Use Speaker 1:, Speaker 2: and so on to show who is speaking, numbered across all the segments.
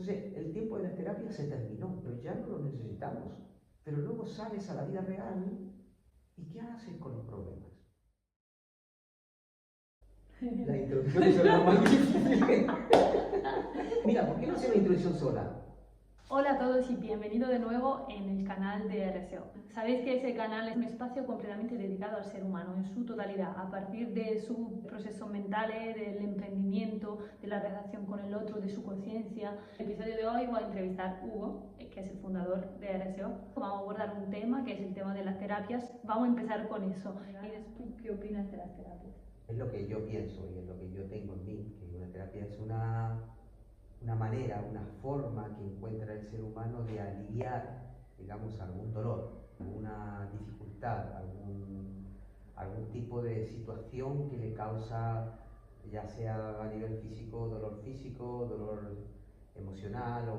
Speaker 1: Entonces, el tiempo de la terapia se terminó, pero ya no lo necesitamos. Pero luego sales a la vida real y ¿qué haces con los problemas? La introducción es lo más difícil. Mira, ¿por qué no hacer la introducción sola?
Speaker 2: Hola a todos y bienvenido de nuevo en el canal de RSO. Sabéis que ese canal es un espacio completamente dedicado al ser humano en su totalidad, a partir de sus procesos mentales, del emprendimiento, de la relación con el otro, de su conciencia. En el episodio de hoy voy a entrevistar a Hugo, que es el fundador de RSO. Vamos a abordar un tema que es el tema de las terapias. Vamos a empezar con eso. Y después, ¿qué opinas de las terapias?
Speaker 1: Es lo que yo pienso y es lo que yo tengo en mí, que una terapia es una manera, una forma que encuentra el ser humano de aliviar, digamos, algún dolor, alguna dificultad, algún tipo de situación que le causa, ya sea a nivel físico, dolor emocional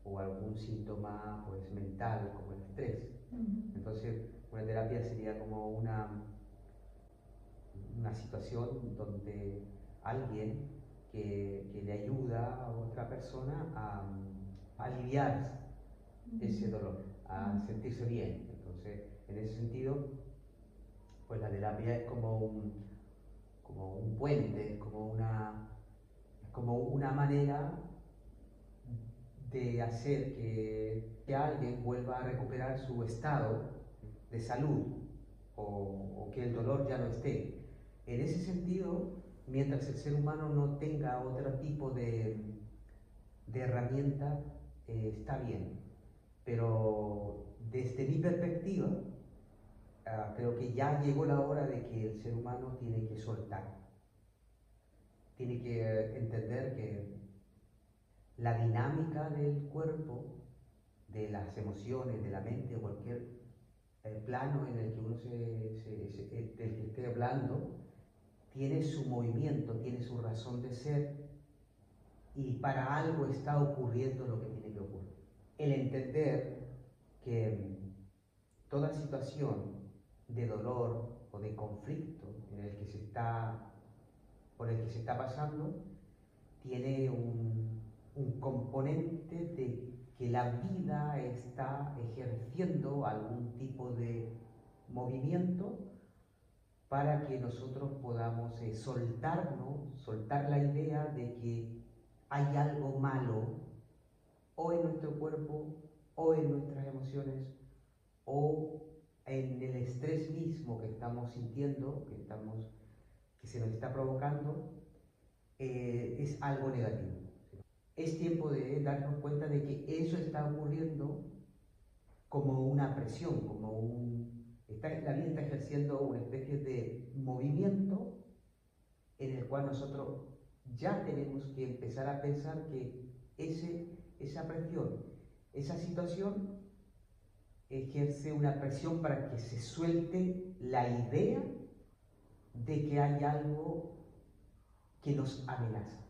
Speaker 1: o algún síntoma pues, mental como el estrés. Entonces, una terapia sería como una situación donde alguien que le ayuda a otra persona a aliviar ese dolor, a sentirse bien. Entonces, en ese sentido, pues la terapia es como un puente, como una manera de hacer que alguien vuelva a recuperar su estado de salud o que el dolor ya no esté. En ese sentido, mientras el ser humano no tenga otro tipo de herramienta, está bien. Pero desde mi perspectiva, creo que ya llegó la hora de que el ser humano tiene que soltar. Tiene que entender que la dinámica del cuerpo, de las emociones, de la mente, o cualquier plano en el que uno del que esté hablando, tiene su movimiento, tiene su razón de ser y para algo está ocurriendo lo que tiene que ocurrir. El entender que toda situación de dolor o de conflicto por el que se está pasando tiene un componente de que la vida está ejerciendo algún tipo de movimiento para que nosotros podamos soltar la idea de que hay algo malo o en nuestro cuerpo o en nuestras emociones o en el estrés mismo que estamos sintiendo, que se nos está provocando, es algo negativo. Es tiempo de darnos cuenta de que eso está ocurriendo como una presión, la vida está ejerciendo una especie de movimiento en el cual nosotros ya tenemos que empezar a pensar que esa presión, esa situación ejerce una presión para que se suelte la idea de que hay algo que nos amenaza,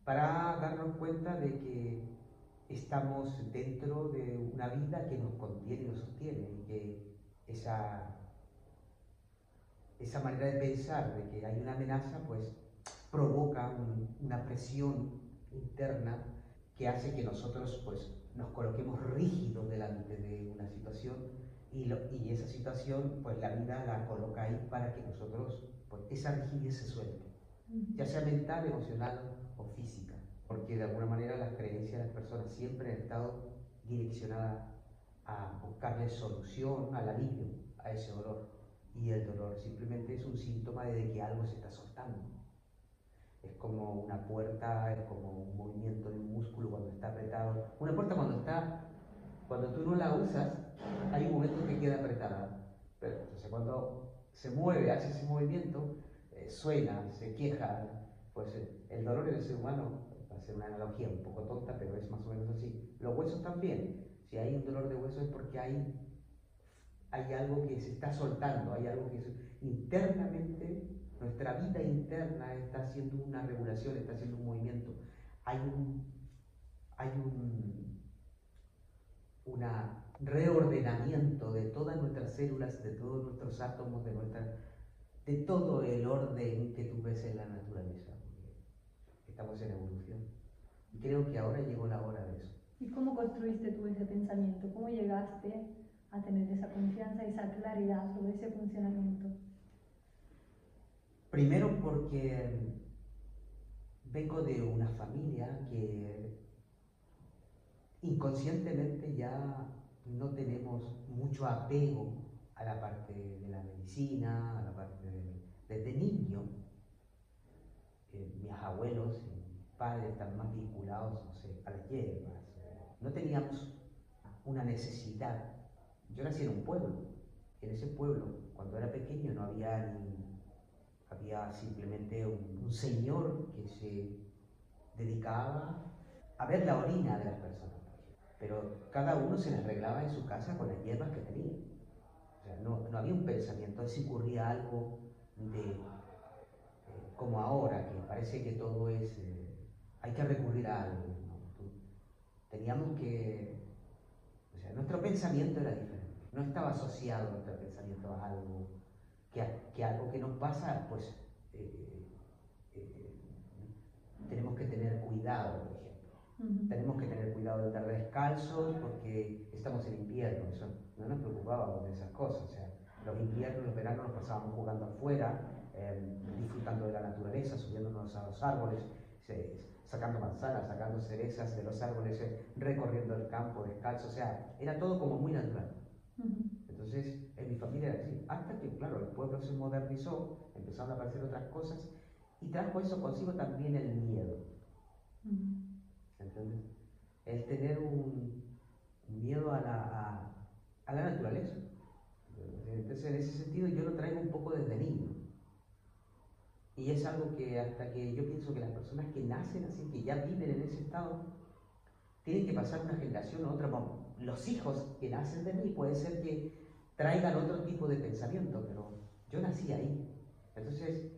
Speaker 1: para darnos cuenta de que estamos dentro de una vida que nos contiene y nos sostiene y que esa manera de pensar de que hay una amenaza pues provoca una presión interna que hace que nosotros pues nos coloquemos rígidos delante de una situación y esa situación pues la vida la coloca ahí para que nosotros pues esa rigidez se suelte, ya sea mental, emocional o física, porque de alguna manera las creencias de las personas siempre han estado direccionadas a buscarle solución al alivio a ese dolor, y el dolor simplemente es un síntoma de que algo se está soltando. Es como una puerta, es como un movimiento de un músculo cuando está apretado. Una puerta cuando tú no la usas, hay un momento que queda apretada, pero entonces cuando se mueve, hace ese movimiento, suena, se queja, pues el dolor en el ser humano, va a ser una analogía un poco tonta, pero es más o menos así. Los huesos también, si hay un dolor de hueso es porque hay algo que se está soltando, hay algo que internamente, nuestra vida interna está haciendo una regulación, está haciendo un movimiento. Hay un reordenamiento de todas nuestras células, de todos nuestros átomos, de todo el orden que tú ves en la naturaleza. Estamos en evolución. Y creo que ahora llegó la hora
Speaker 2: ¿Y cómo construiste tú ese pensamiento? ¿Cómo llegaste a tener esa confianza, esa claridad sobre ese funcionamiento?
Speaker 1: Primero porque vengo de una familia que inconscientemente ya no tenemos mucho apego a la parte de la medicina, a la parte desde niño. Mis abuelos y mis padres están más vinculados, no sé, a las hierbas. No teníamos una necesidad. Yo nací en un pueblo. En ese pueblo, cuando era pequeño, no había ni... Había simplemente un señor que se dedicaba a ver la orina de las personas, pero cada uno se las arreglaba en su casa con las hierbas que tenía. O sea, no había un pensamiento, si ocurría algo de como ahora, que parece que todo es, hay que recurrir a algo, ¿no? Teníamos que, o sea, nuestro pensamiento era diferente, no estaba asociado nuestro pensamiento a algo, que algo que nos pasa, pues tenemos que tener cuidado, por ejemplo. Tenemos que tener cuidado de andar descalzos porque estamos en invierno, eso, no nos preocupábamos de esas cosas, o sea, los inviernos, los veranos los pasábamos jugando afuera, disfrutando de la naturaleza, subiéndonos a los árboles, sacando manzanas, sacando cerezas de los árboles, recorriendo el campo descalzo, o sea, era todo como muy natural. Entonces, en mi familia era así, hasta que, claro, el pueblo se modernizó, empezaron a aparecer otras cosas, y trajo eso consigo también el miedo. ¿Entiendes? El tener un miedo a la naturaleza. Entonces, en ese sentido, yo lo traigo un poco desde niño. Y es algo que hasta que yo pienso que las personas que nacen así, que ya viven en ese estado, tienen que pasar una generación a otra. Bueno, los hijos que nacen de mí puede ser que traigan otro tipo de pensamiento, pero yo nací ahí. Entonces,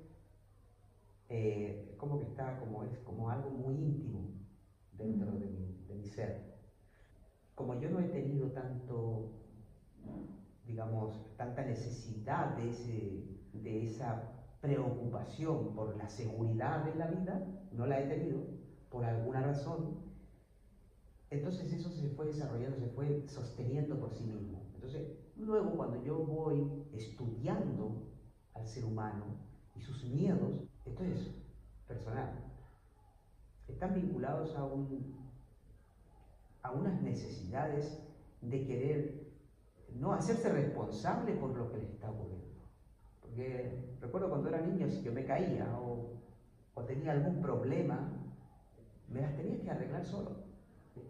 Speaker 1: como que está, es como algo muy íntimo dentro de mi ser. Como yo no he tenido tanto, digamos, tanta necesidad de esa preocupación por la seguridad de la vida, no la he tenido por alguna razón, entonces eso se fue desarrollando, se fue sosteniendo por sí mismo. Entonces, luego cuando yo voy estudiando al ser humano y sus miedos, esto es personal, están vinculados a unas necesidades de querer no hacerse responsable por lo que les está ocurriendo. Porque recuerdo cuando era niño, si yo me caía o tenía algún problema, me las tenía que arreglar solo.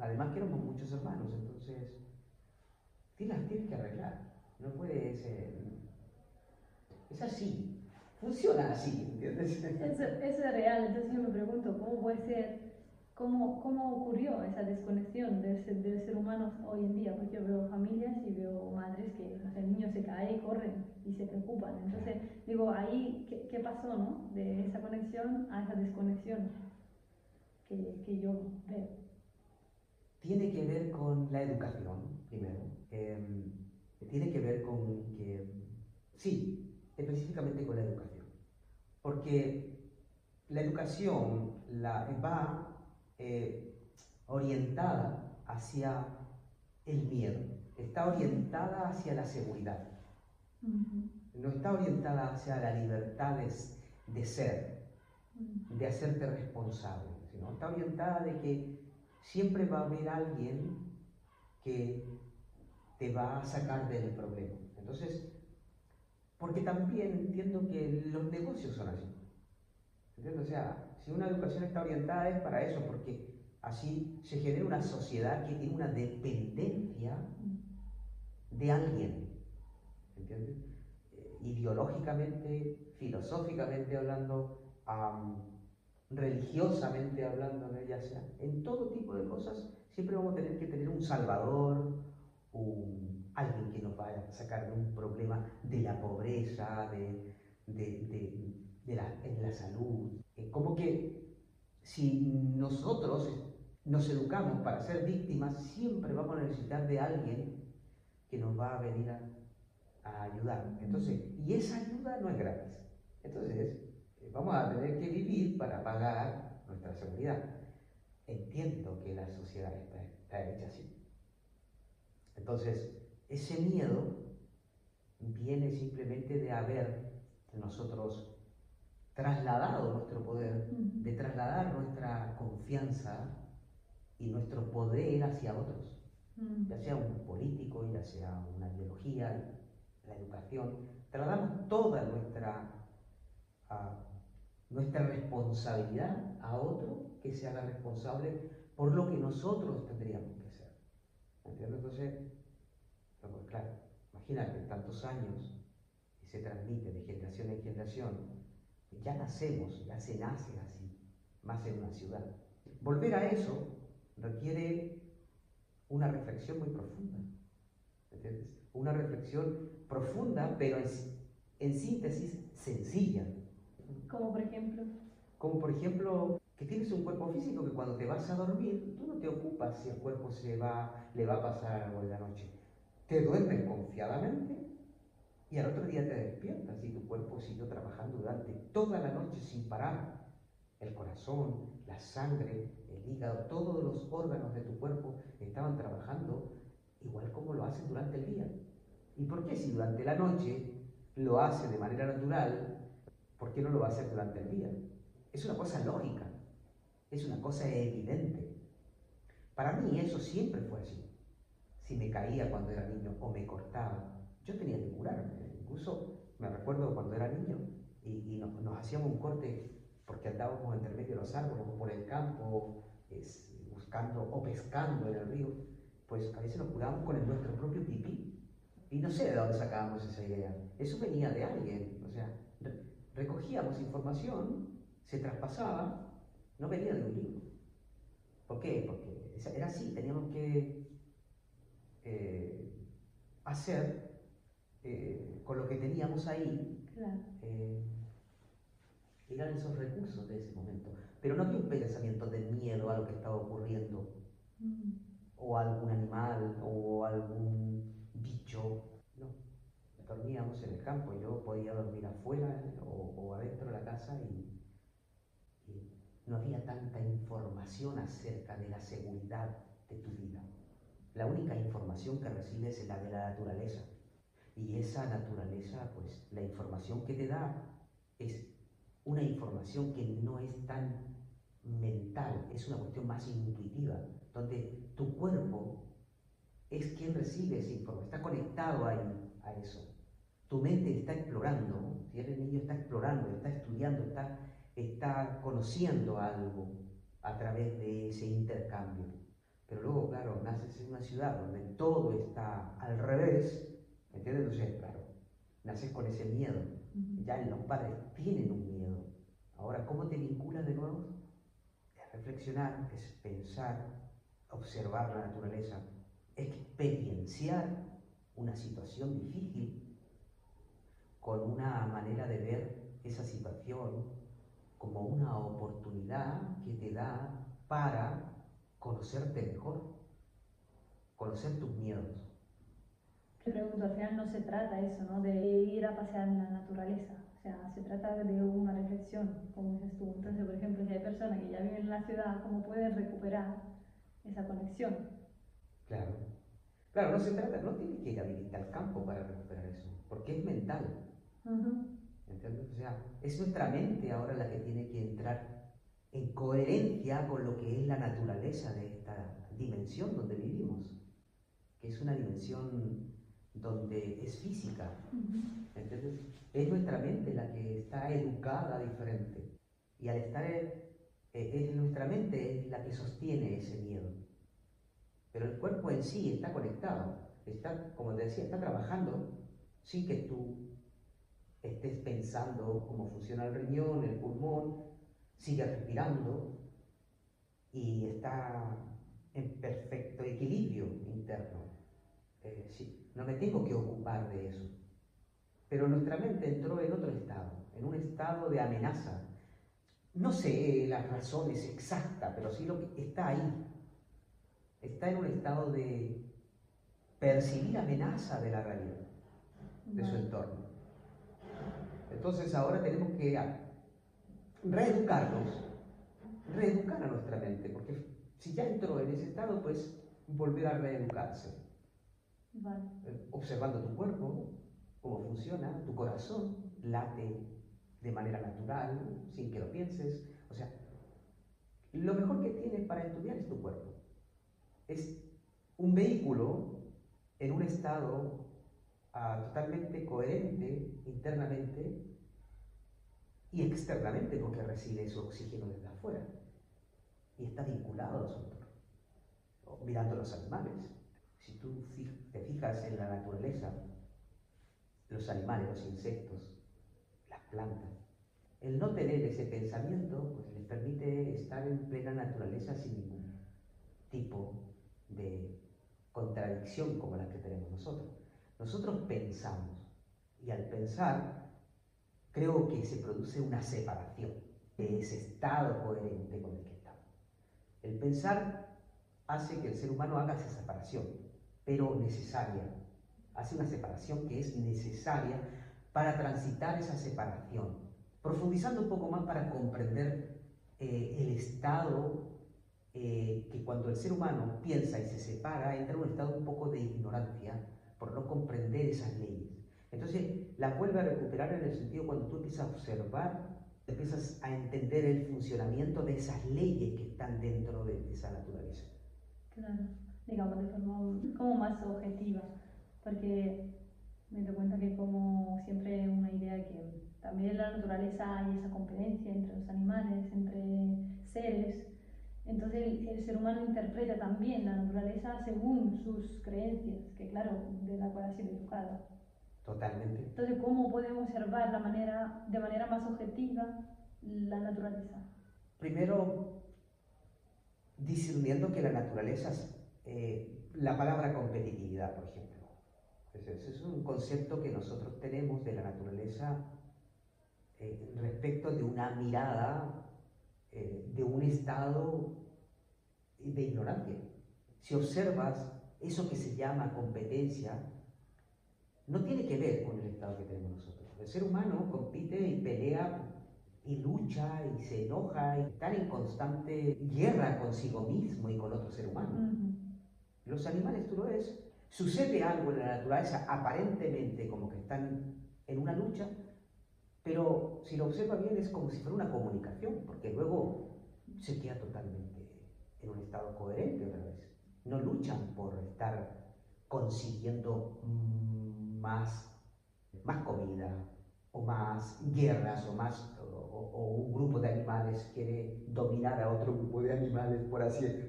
Speaker 1: Además que éramos muchos hermanos, entonces las tienes que arreglar. No puedes... es así, funciona así, ¿entiendes?
Speaker 2: Eso es real, entonces yo me pregunto, ¿cómo puede ser? ¿Cómo ocurrió esa desconexión del ser humano hoy en día? Porque yo veo familias y veo madres que, no sé, el niño se cae y corren y se preocupan. Entonces, digo, ahí, ¿qué pasó, no? De esa conexión a esa desconexión que yo veo.
Speaker 1: Tiene que ver con la educación, primero. Tiene que ver con que, sí, específicamente con la educación. Porque la educación va orientada hacia el miedo, está orientada hacia la seguridad, no está orientada hacia la libertad de ser, de hacerte responsable, sino está orientada de que siempre va a haber alguien que te va a sacar del problema. Entonces, porque también entiendo que los negocios son así. ¿Entiendes? O sea, si una educación está orientada es para eso, porque así se genera una sociedad que tiene una dependencia de alguien. ¿Entiendes? Ideológicamente, filosóficamente hablando, religiosamente hablando, ¿no? Ya sea, en todo tipo de cosas, siempre vamos a tener que tener un salvador, alguien que nos vaya a sacar de un problema de la pobreza, en la salud. Como que si nosotros nos educamos para ser víctimas, siempre vamos a necesitar de alguien que nos va a venir a ayudar. Entonces, y esa ayuda no es gratis. Entonces, vamos a tener que vivir para pagar nuestra seguridad. Entiendo que la sociedad está está hecha así. Entonces, ese miedo viene simplemente de haber nosotros trasladado nuestro poder, de trasladar nuestra confianza y nuestro poder hacia otros, ya sea un político, ya sea una ideología, la educación. Trasladamos toda nuestra responsabilidad a otro que se haga responsable por lo que nosotros tendríamos que hacer. ¿Entiendes? Entonces, pues claro, imagínate, tantos años y se transmite de generación en generación, ya nacemos, ya se nace así, más en una ciudad. Volver a eso requiere una reflexión muy profunda, ¿entiendes? Una reflexión profunda, pero en síntesis sencilla.
Speaker 2: Como por ejemplo.
Speaker 1: Como por ejemplo, que tienes un cuerpo físico que cuando te vas a dormir, tú no te ocupas si el cuerpo le va a pasar algo en la noche. Te duermes confiadamente y al otro día te despiertas y tu cuerpo siguió trabajando durante toda la noche sin parar. El corazón, la sangre, el hígado, todos los órganos de tu cuerpo estaban trabajando igual como lo hacen durante el día. ¿Y por qué si durante la noche lo hace de manera natural, por qué no lo va a hacer durante el día? Es una cosa lógica, es una cosa evidente. Para mí eso siempre fue así. Si me caía cuando era niño o me cortaba, yo tenía que curarme. Incluso me recuerdo cuando era niño y nos hacíamos un corte porque andábamos entre medio de los árboles o por el campo buscando o pescando en el río, pues a veces nos curábamos con nuestro propio pipí. Y no sé de dónde sacábamos esa idea. Eso venía de alguien. O sea, recogíamos información, se traspasaba, no venía de un libro. ¿Por qué? Porque era así, teníamos que hacer con lo que teníamos ahí.
Speaker 2: Claro.
Speaker 1: Eran esos recursos de ese momento. Pero no había un pensamiento de miedo a lo que estaba ocurriendo, o a algún animal, o a algún bicho. No. Dormíamos en el campo, yo podía dormir afuera o adentro de la casa y no había tanta información acerca de la seguridad de tu vida. La única información que recibes es la de la naturaleza. Y esa naturaleza, pues la información que te da es una información que no es tan mental, es una cuestión más intuitiva, donde tu cuerpo es quien recibe esa información, está conectado ahí a eso. Tu mente está explorando, si eres niño está explorando, está estudiando, está conociendo algo a través de ese intercambio. Pero luego, claro, naces en una ciudad donde todo está al revés, ¿entiendes? Entonces, claro, naces con ese miedo. Ya los padres tienen un miedo. Ahora, ¿cómo te vinculas de nuevo? Es reflexionar, es pensar, observar la naturaleza, experienciar una situación difícil con una manera de ver esa situación como una oportunidad que te da para conocerte mejor, conocer tus miedos.
Speaker 2: Te pregunto, al final no se trata eso, ¿no? De ir a pasear en la naturaleza. O sea, se trata de una reflexión, como dices tú. Entonces, por ejemplo, si hay personas que ya viven en la ciudad, ¿cómo pueden recuperar esa conexión?
Speaker 1: Claro. Claro, no se trata, no tienes que ir a vivir al campo para recuperar eso, porque es mental. ¿Entiendes? O sea, es nuestra mente ahora la que tiene que entrar en coherencia con lo que es la naturaleza de esta dimensión donde vivimos, que es una dimensión donde es física. ¿Entiendes? Es nuestra mente la que está educada diferente. Y al estar, es nuestra mente es la que sostiene ese miedo. Pero el cuerpo en sí está conectado, está, como te decía, está trabajando sin que tú estés pensando cómo funciona el riñón, el pulmón, sigue respirando y está en perfecto equilibrio interno. Sí, no me tengo que ocupar de eso. Pero nuestra mente entró en otro estado, en un estado de amenaza. No sé las razones exactas, pero sí lo que está ahí. Está en un estado de percibir amenaza de la realidad, de su entorno. Entonces ahora tenemos que reeducarnos, reeducar a nuestra mente, porque si ya entró en ese estado, pues volver a reeducarse,
Speaker 2: Vale.
Speaker 1: observando tu cuerpo, cómo funciona, tu corazón late de manera natural, sin que lo pienses. O sea, lo mejor que tienes para estudiar es tu cuerpo. Es un vehículo en un estado totalmente coherente internamente y externamente, porque recibe su oxígeno desde afuera y está vinculado a su entorno. Mirando los animales, si tú te fijas en la naturaleza, los animales, los insectos, las plantas, el no tener ese pensamiento pues les permite estar en plena naturaleza sin ningún tipo de contradicción como la que tenemos nosotros. Nosotros pensamos y al pensar creo que se produce una separación de ese estado coherente con el que estamos. El pensar hace que el ser humano haga esa separación, pero necesaria. Hace una separación que es necesaria para transitar esa separación, profundizando un poco más para comprender el estado que cuando el ser humano piensa y se separa, entra en un estado un poco de ignorancia por no comprender esas leyes. Entonces la vuelve a recuperar en el sentido cuando tú empiezas a observar, empiezas a entender el funcionamiento de esas leyes que están dentro de esa naturaleza.
Speaker 2: Claro, digamos de forma como más objetiva, porque me doy cuenta que como siempre una idea que también en la naturaleza hay esa competencia entre los animales, entre seres, entonces el ser humano interpreta también la naturaleza según sus creencias, que claro, de la cual ha sido educado.
Speaker 1: Totalmente.
Speaker 2: Entonces, ¿cómo podemos observar de manera más objetiva la naturaleza?
Speaker 1: Primero, discerniendo que la naturaleza, la palabra competitividad, por ejemplo, ese es un concepto que nosotros tenemos de la naturaleza respecto de una mirada, de un estado de ignorancia. Si observas eso que se llama competencia, no tiene que ver con el estado que tenemos nosotros. El ser humano compite y pelea y lucha y se enoja y está en constante guerra consigo mismo y con otro ser humano. Los animales, tú lo ves, sucede algo en la naturaleza aparentemente como que están en una lucha, pero si lo observa bien es como si fuera una comunicación, porque luego se queda totalmente en un estado coherente otra vez. No luchan por estar consiguiendo más comida, o más guerras, o un grupo de animales quiere dominar a otro grupo de animales,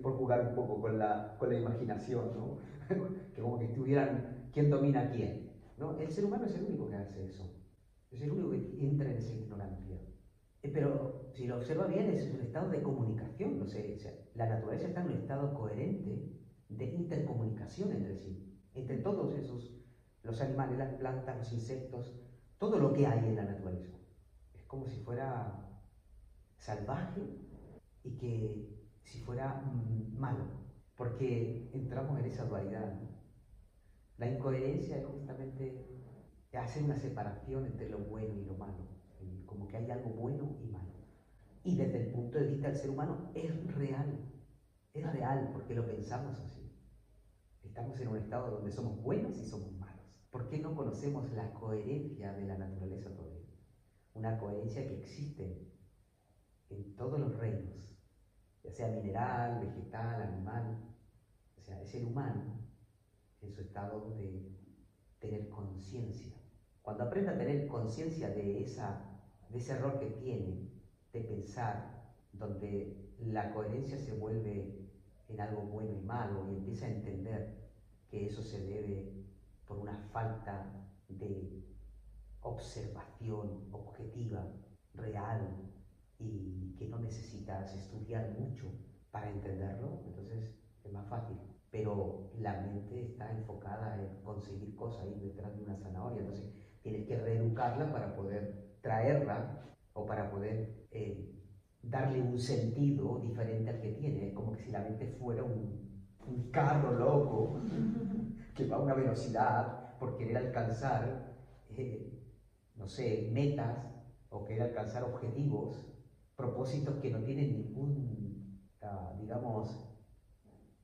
Speaker 1: por jugar un poco con la imaginación, ¿no? Que como que estuvieran, ¿quién domina a quién? ¿No? El ser humano es el único que hace eso, es el único que entra en esa ignorancia. Pero si lo observa bien, es un estado de comunicación, o sea, la naturaleza está en un estado coherente de intercomunicación entre sí, entre todos esos, los animales, las plantas, los insectos, todo lo que hay en la naturaleza. Es como si fuera salvaje y que si fuera malo, porque entramos en esa dualidad, ¿no? La incoherencia es justamente hacer una separación entre lo bueno y lo malo, como que hay algo bueno y malo. Y desde el punto de vista del ser humano es real porque lo pensamos así. Estamos en un estado donde somos buenos y somos malos. ¿Por qué no conocemos la coherencia de la naturaleza todavía? Una coherencia que existe en todos los reinos, ya sea mineral, vegetal, animal, o sea, el ser humano en su estado de tener conciencia. Cuando aprende a tener conciencia de ese error que tiene de pensar, donde la coherencia se vuelve en algo bueno y malo y empieza a entender que eso se debe por una falta de observación objetiva, real, y que no necesitas estudiar mucho para entenderlo, entonces es más fácil. Pero la mente está enfocada en conseguir cosas ahí detrás de una zanahoria, entonces tienes que reeducarla para poder traerla o para poder darle un sentido diferente al que tiene. Es como que si la mente fuera un carro loco que va a una velocidad por querer alcanzar, no sé, metas o querer alcanzar objetivos, propósitos que no tienen ningún, digamos,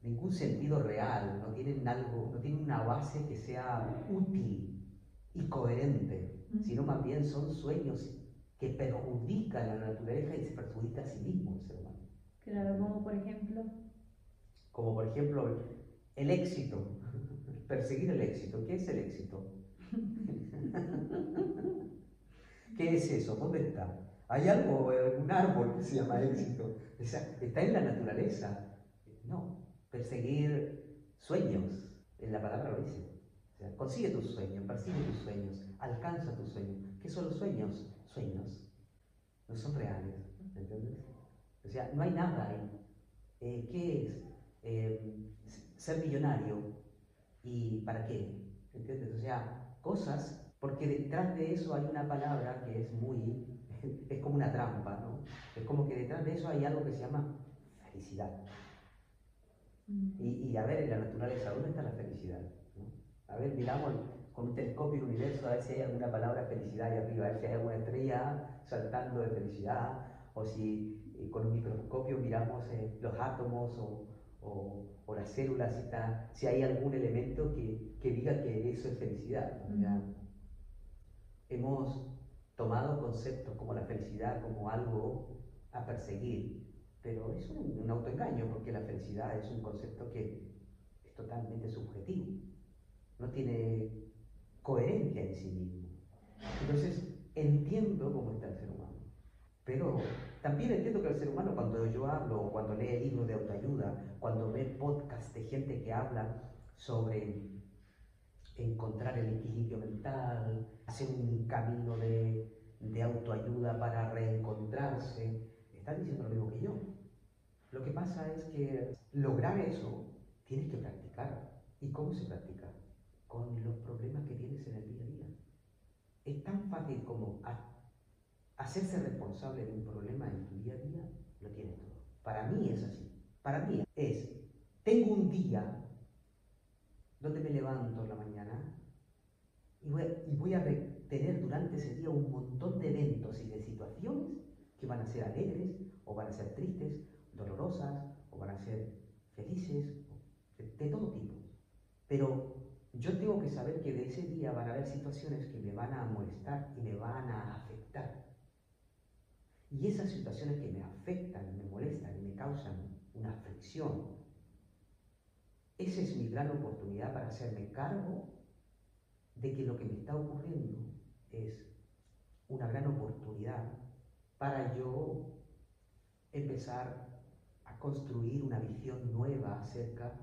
Speaker 1: ningún sentido real, no tienen algo, no tienen una base que sea útil y coherente, sino más bien son sueños que perjudican a la naturaleza y se perjudica a sí mismo el ser humano.
Speaker 2: Claro, como por ejemplo.
Speaker 1: Como por ejemplo el éxito, perseguir el éxito. ¿Qué es el éxito? ¿Qué es eso? ¿Dónde está? ¿Hay algo, un árbol que se llama éxito? O sea, ¿está en la naturaleza? No, perseguir sueños, en la palabra lo dice. O sea, consigue tus sueños, persigue tus sueños, alcanza tus sueños. ¿Qué son los sueños? Sueños, no son reales, ¿entiendes? O sea, no hay nada ahí. ¿Qué es? Ser millonario. ¿Y para qué? ¿Entiendes? O sea, cosas, porque detrás de eso hay una palabra que es muy, es como una trampa, ¿no? Es como que detrás de eso hay algo que se llama felicidad. Y a ver, en la naturaleza, ¿dónde está la felicidad? ¿No? A ver, miramos con un telescopio el universo a ver si hay alguna palabra felicidad ahí arriba, a ver si hay alguna estrella saltando de felicidad, o si con un microscopio miramos los átomos o las células, si hay algún elemento que diga que eso es felicidad. Hemos tomado conceptos como la felicidad como algo a perseguir, pero es un autoengaño, porque la felicidad es un concepto que es totalmente subjetivo, no tiene coherencia en sí mismo. Entonces, entiendo cómo está el ser humano, pero también entiendo que el ser humano, cuando yo hablo, cuando lee libros de autoayuda, cuando ve podcasts de gente que habla sobre encontrar el equilibrio mental, hacer un camino de autoayuda para reencontrarse, están diciendo lo mismo que yo. Lo que pasa es que lograr eso tienes que practicar. ¿Y cómo se practica? Con los problemas que tienes en el día a día. Es tan fácil como hacerse responsable de un problema en tu día a día, lo tienes todo. Para mí es así. Para mí es, tengo un día donde me levanto en la mañana y voy a tener durante ese día un montón de eventos y de situaciones que van a ser alegres, o van a ser tristes, dolorosas, o van a ser felices, de todo tipo. Pero yo tengo que saber que de ese día van a haber situaciones que me van a molestar y me van a afectar. Y esas situaciones que me afectan, me molestan y me causan una aflicción, esa es mi gran oportunidad para hacerme cargo de que lo que me está ocurriendo es una gran oportunidad para yo empezar a construir una visión nueva acerca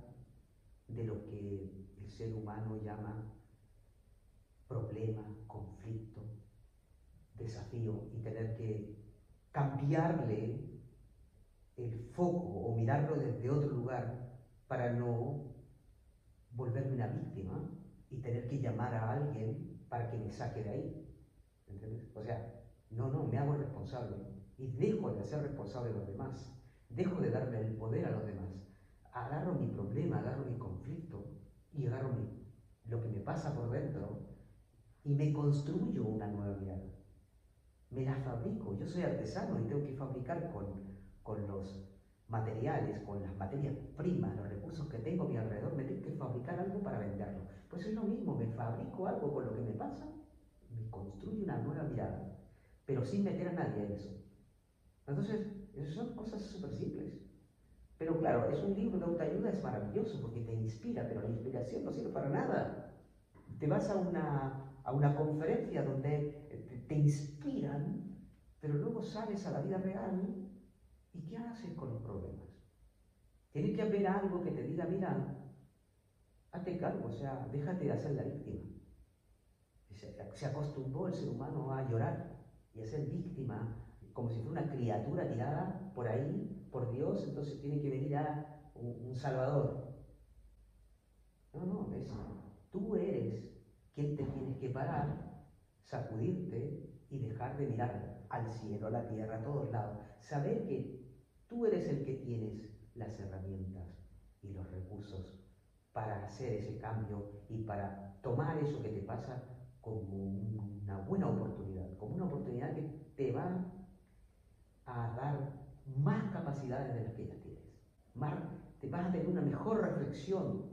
Speaker 1: de lo que el ser humano llama problema, conflicto, desafío, y tener que cambiarle el foco o mirarlo desde otro lugar para no volverme una víctima y tener que llamar a alguien para que me saque de ahí. ¿Entiendes? O sea, no, me hago responsable y dejo de ser responsable de los demás, dejo de darle el poder a los demás, agarro mi problema, agarro mi conflicto y agarro lo que me pasa por dentro y me construyo una nueva mirada. Me la fabrico. Yo soy artesano y tengo que fabricar con los materiales, con las materias primas, los recursos que tengo a mi alrededor, me tengo que fabricar algo para venderlo. Pues es lo mismo, me fabrico algo con lo que me pasa, me construyo una nueva mirada, pero sin meter a nadie en eso. Entonces, esas son cosas súper simples. Pero claro, es un libro de autoayuda, es maravilloso porque te inspira, pero la inspiración no sirve para nada. Te vas a una conferencia donde te inspiran, pero luego sales a la vida real y ¿qué haces con los problemas? Tiene que haber algo que te diga, mira, hazte cargo, o sea, déjate de hacer la víctima. Se acostumbró el ser humano a llorar y a ser víctima, como si fuera una criatura tirada por ahí, por Dios, entonces tiene que venir a un salvador. No, tú eres quien te tienes que parar, sacudirte y dejar de mirar al cielo, a la tierra, a todos lados. Saber que tú eres el que tienes las herramientas y los recursos para hacer ese cambio y para tomar eso que te pasa como una buena oportunidad, como una oportunidad que te va a dar más capacidades de las que ya tienes. te vas a tener una mejor reflexión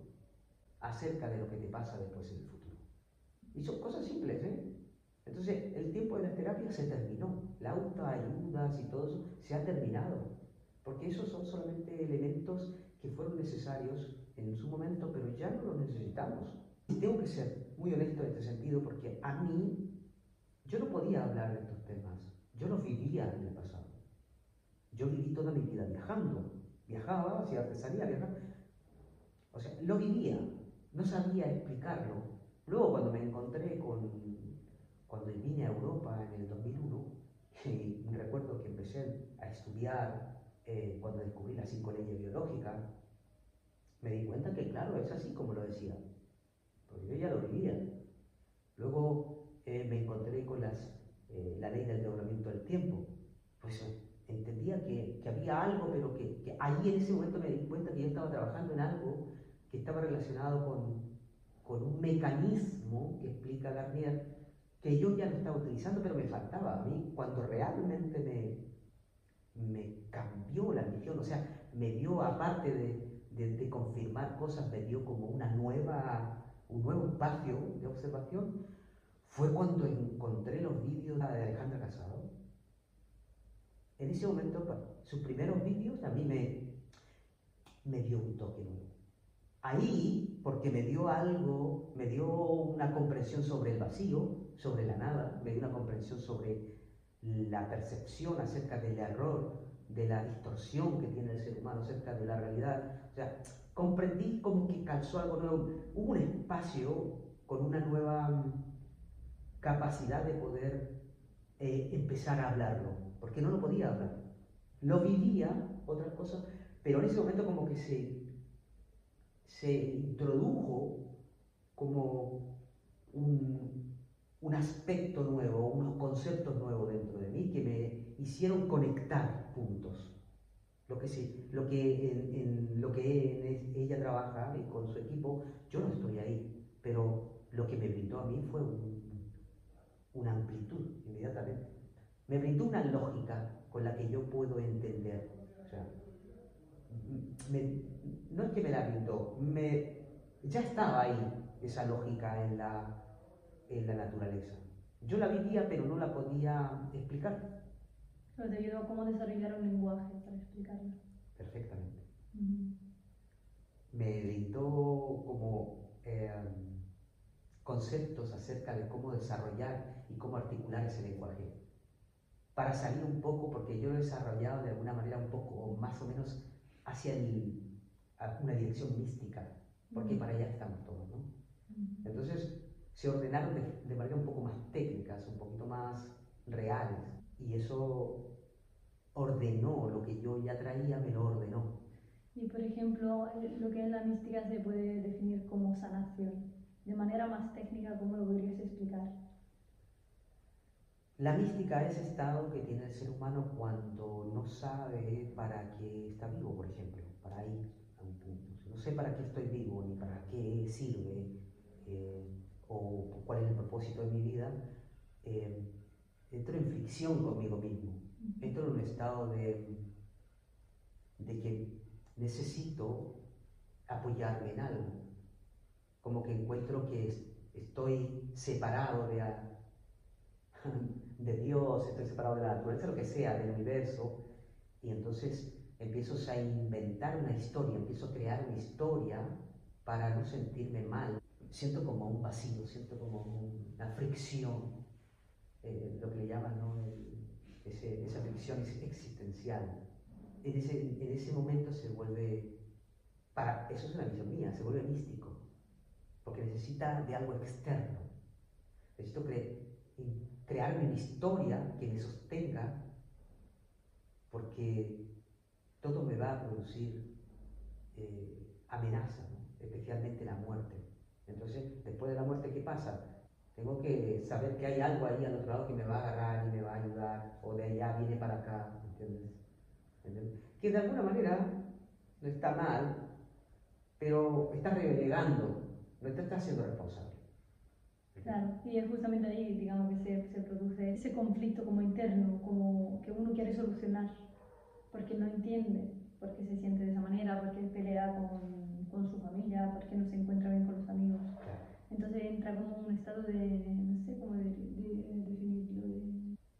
Speaker 1: acerca de lo que te pasa después en el futuro. Y son cosas simples, ¿eh? Entonces, el tiempo de la terapia se terminó. La autoayudas y todo eso se ha terminado. Porque esos son solamente elementos que fueron necesarios en su momento, pero ya no los necesitamos. Y tengo que ser muy honesto en este sentido, porque a mí, yo no podía hablar de estos temas. Yo los vivía en el pasado. Yo viví toda mi vida viajando. Viajaba, hacía artesanía, viajaba. O sea, lo vivía. No sabía explicarlo. Luego, cuando me encontré cuando vine a Europa en el 2001, y recuerdo que empecé a estudiar, cuando descubrí las 5 leyes biológicas, me di cuenta que, claro, es así como lo decía, porque yo ya lo vivía. Luego me encontré con la ley del doblamiento del tiempo. Pues entendía que había algo, pero que ahí en ese momento me di cuenta que yo estaba trabajando en algo que estaba relacionado con un mecanismo que explica Garnier, que yo ya lo estaba utilizando, pero me faltaba a mí, cuando realmente me cambió la visión, o sea, me dio, aparte de confirmar cosas, me dio como un nuevo espacio de observación, fue cuando encontré los vídeos de Alejandra Casado. En ese momento, sus primeros vídeos a mí me dio un toque nuevo. Ahí, porque me dio algo, me dio una comprensión sobre el vacío, sobre la nada, me dio una comprensión sobre la percepción acerca del error, de la distorsión que tiene el ser humano acerca de la realidad. O sea, comprendí como que calzó algo nuevo. Hubo un espacio con una nueva capacidad de poder empezar a hablarlo, porque no lo podía hablar. Lo vivía, otras cosas, pero en ese momento como que se introdujo como un aspecto nuevo, unos conceptos nuevos dentro de mí que me hicieron conectar puntos. Lo que ella trabaja y con su equipo, yo no estoy ahí, pero lo que me brindó a mí fue una amplitud inmediatamente. Me brindó una lógica con la que yo puedo entender. O sea, no es que me la brindó, ya estaba ahí esa lógica en la naturaleza. Yo la vivía, pero no la podía explicar.
Speaker 2: Pero te ayudó a cómo desarrollar un lenguaje para explicarlo.
Speaker 1: Perfectamente. Me brindó como conceptos acerca de cómo desarrollar y cómo articular ese lenguaje. Para salir un poco, porque yo lo he desarrollado de alguna manera un poco más o menos hacia una dirección mística, porque para allá estamos todos, ¿no? Entonces se ordenaron de manera un poco más técnicas, un poquito más reales, y eso ordenó lo que yo ya traía, me lo ordenó.
Speaker 2: Y por ejemplo, lo que es la mística se puede definir como sanación. De manera más técnica, ¿cómo lo podrías explicar?
Speaker 1: La mística es ese estado que tiene el ser humano cuando no sabe para qué está vivo, por ejemplo, para ir a un punto. No sé para qué estoy vivo, ni para qué sirve, o cuál es el propósito de mi vida. Entro en fricción conmigo mismo, entro en un estado de que necesito apoyarme en algo, como que encuentro que estoy separado de Dios, estoy separado de la naturaleza, lo que sea, del universo, y entonces empiezo a inventar una historia, empiezo a crear una historia para no sentirme mal. Siento como un vacío, siento como una fricción, lo que le llaman, ¿no? Esa fricción existencial. En ese momento se vuelve, eso es una visión mía, se vuelve místico, porque necesita de algo externo. Necesito crearme una historia que me sostenga, porque todo me va a producir amenaza, ¿no? Especialmente la muerte. Entonces, después de la muerte, ¿qué pasa? Tengo que saber que hay algo ahí al otro lado que me va a agarrar y me va a ayudar, o de allá viene para acá, ¿entiendes? Que de alguna manera no está mal, pero está relegando, no te está haciendo responsable.
Speaker 2: Claro, y es justamente ahí, digamos, que se produce ese conflicto como interno, como que uno quiere solucionar, porque no entiende. porque se siente de esa manera, porque pelea con su familia, porque no se encuentra bien con los amigos.
Speaker 1: Claro.
Speaker 2: Entonces entra como un estado de, no sé cómo definirlo,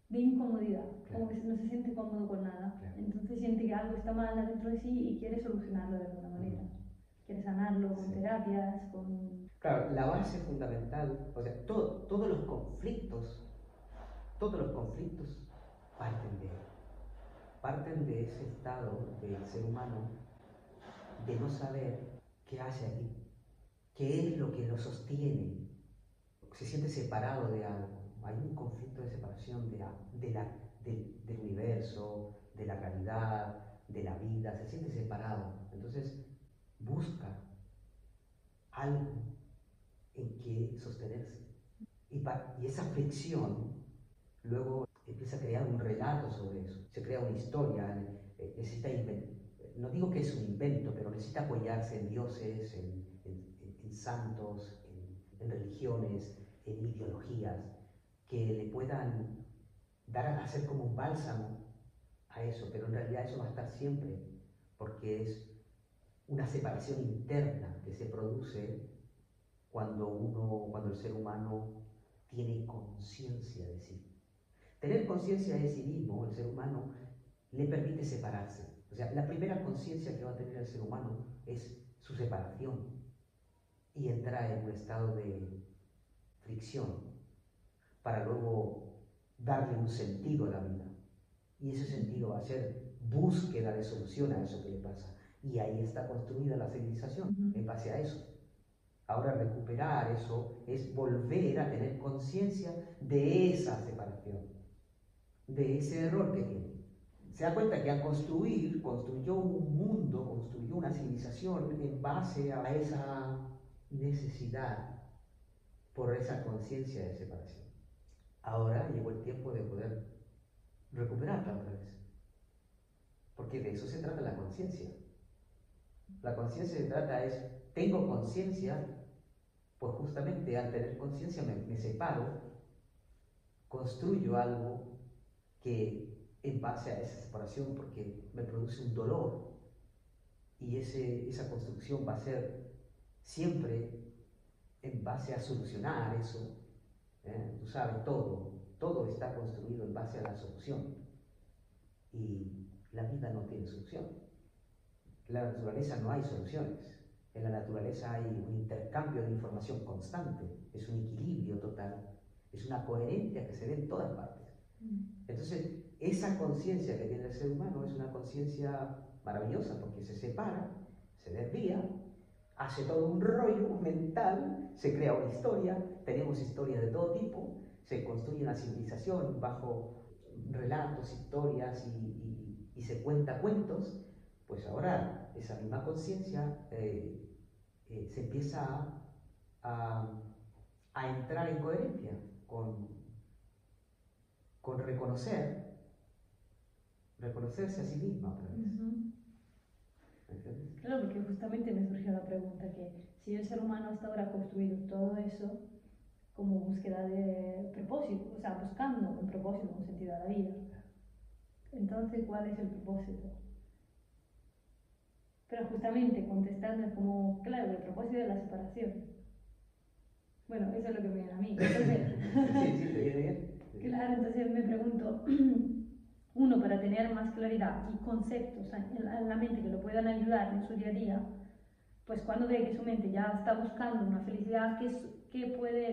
Speaker 2: de incomodidad,
Speaker 1: Claro.
Speaker 2: como que no se siente cómodo con nada.
Speaker 1: Claro.
Speaker 2: entonces siente que algo está mal adentro de sí y quiere solucionarlo de alguna manera. Quiere sanarlo con
Speaker 1: Sí.
Speaker 2: terapias, con...
Speaker 1: Claro, la base fundamental, o sea, todos los conflictos parten de ese estado del ser humano de no saber qué hace aquí, qué es lo que lo sostiene, se siente separado de algo, hay un conflicto de separación del universo, de la realidad, de la vida, se siente separado, entonces busca algo en que sostenerse. Y esa fricción luego empieza a crear un relato sobre eso, se crea una historia, necesita no digo que es un invento, pero necesita apoyarse en dioses, en santos, en religiones, en ideologías, que le puedan dar a hacer como un bálsamo a eso, pero en realidad eso va a estar siempre, porque es una separación interna que se produce cuando el ser humano tiene conciencia de sí. Tener conciencia de sí mismo, el ser humano, le permite separarse. O sea, la primera conciencia que va a tener el ser humano es su separación y entrar en un estado de fricción para luego darle un sentido a la vida. Y ese sentido va a ser búsqueda de solución a eso que le pasa. Y ahí está construida la civilización, en base a eso. Ahora recuperar eso es volver a tener conciencia de esa separación, de ese error que tiene. Se da cuenta que al construyó un mundo, construyó una civilización en base a esa necesidad por esa conciencia de separación. Ahora llegó el tiempo de poder recuperarla otra vez. Porque de eso se trata la conciencia. La conciencia se trata es, tengo conciencia, pues justamente al tener conciencia me separo, construyo algo que en base a esa separación, porque me produce un dolor, y esa construcción va a ser siempre en base a solucionar eso. Tú sabes, todo está construido en base a la solución, y la vida no tiene solución. En la naturaleza no hay soluciones. En la naturaleza hay un intercambio de información constante, es un equilibrio total, es una coherencia que se ve en todas partes. Entonces, esa conciencia que tiene el ser humano es una conciencia maravillosa porque se separa, se desvía, hace todo un rollo mental, se crea una historia, tenemos historias de todo tipo, se construye una civilización bajo relatos, historias y se cuenta cuentos. Pues ahora esa misma conciencia se empieza a entrar en coherencia con reconocerse a sí misma otra vez. ¿Entiendes?
Speaker 2: Claro, porque justamente me surgió la pregunta que si el ser humano hasta ahora ha construido todo eso como búsqueda de propósito, o sea, buscando un propósito, un sentido a la vida, entonces, ¿cuál es el propósito? Pero justamente contestando es como, claro, el propósito es la separación. Bueno, eso es lo que me viene a mí. Entonces,
Speaker 1: sí, te viene bien.
Speaker 2: claro, entonces me pregunto, uno, para tener más claridad y conceptos en la mente que lo puedan ayudar en su día a día, pues cuando ve que su mente ya está buscando una felicidad,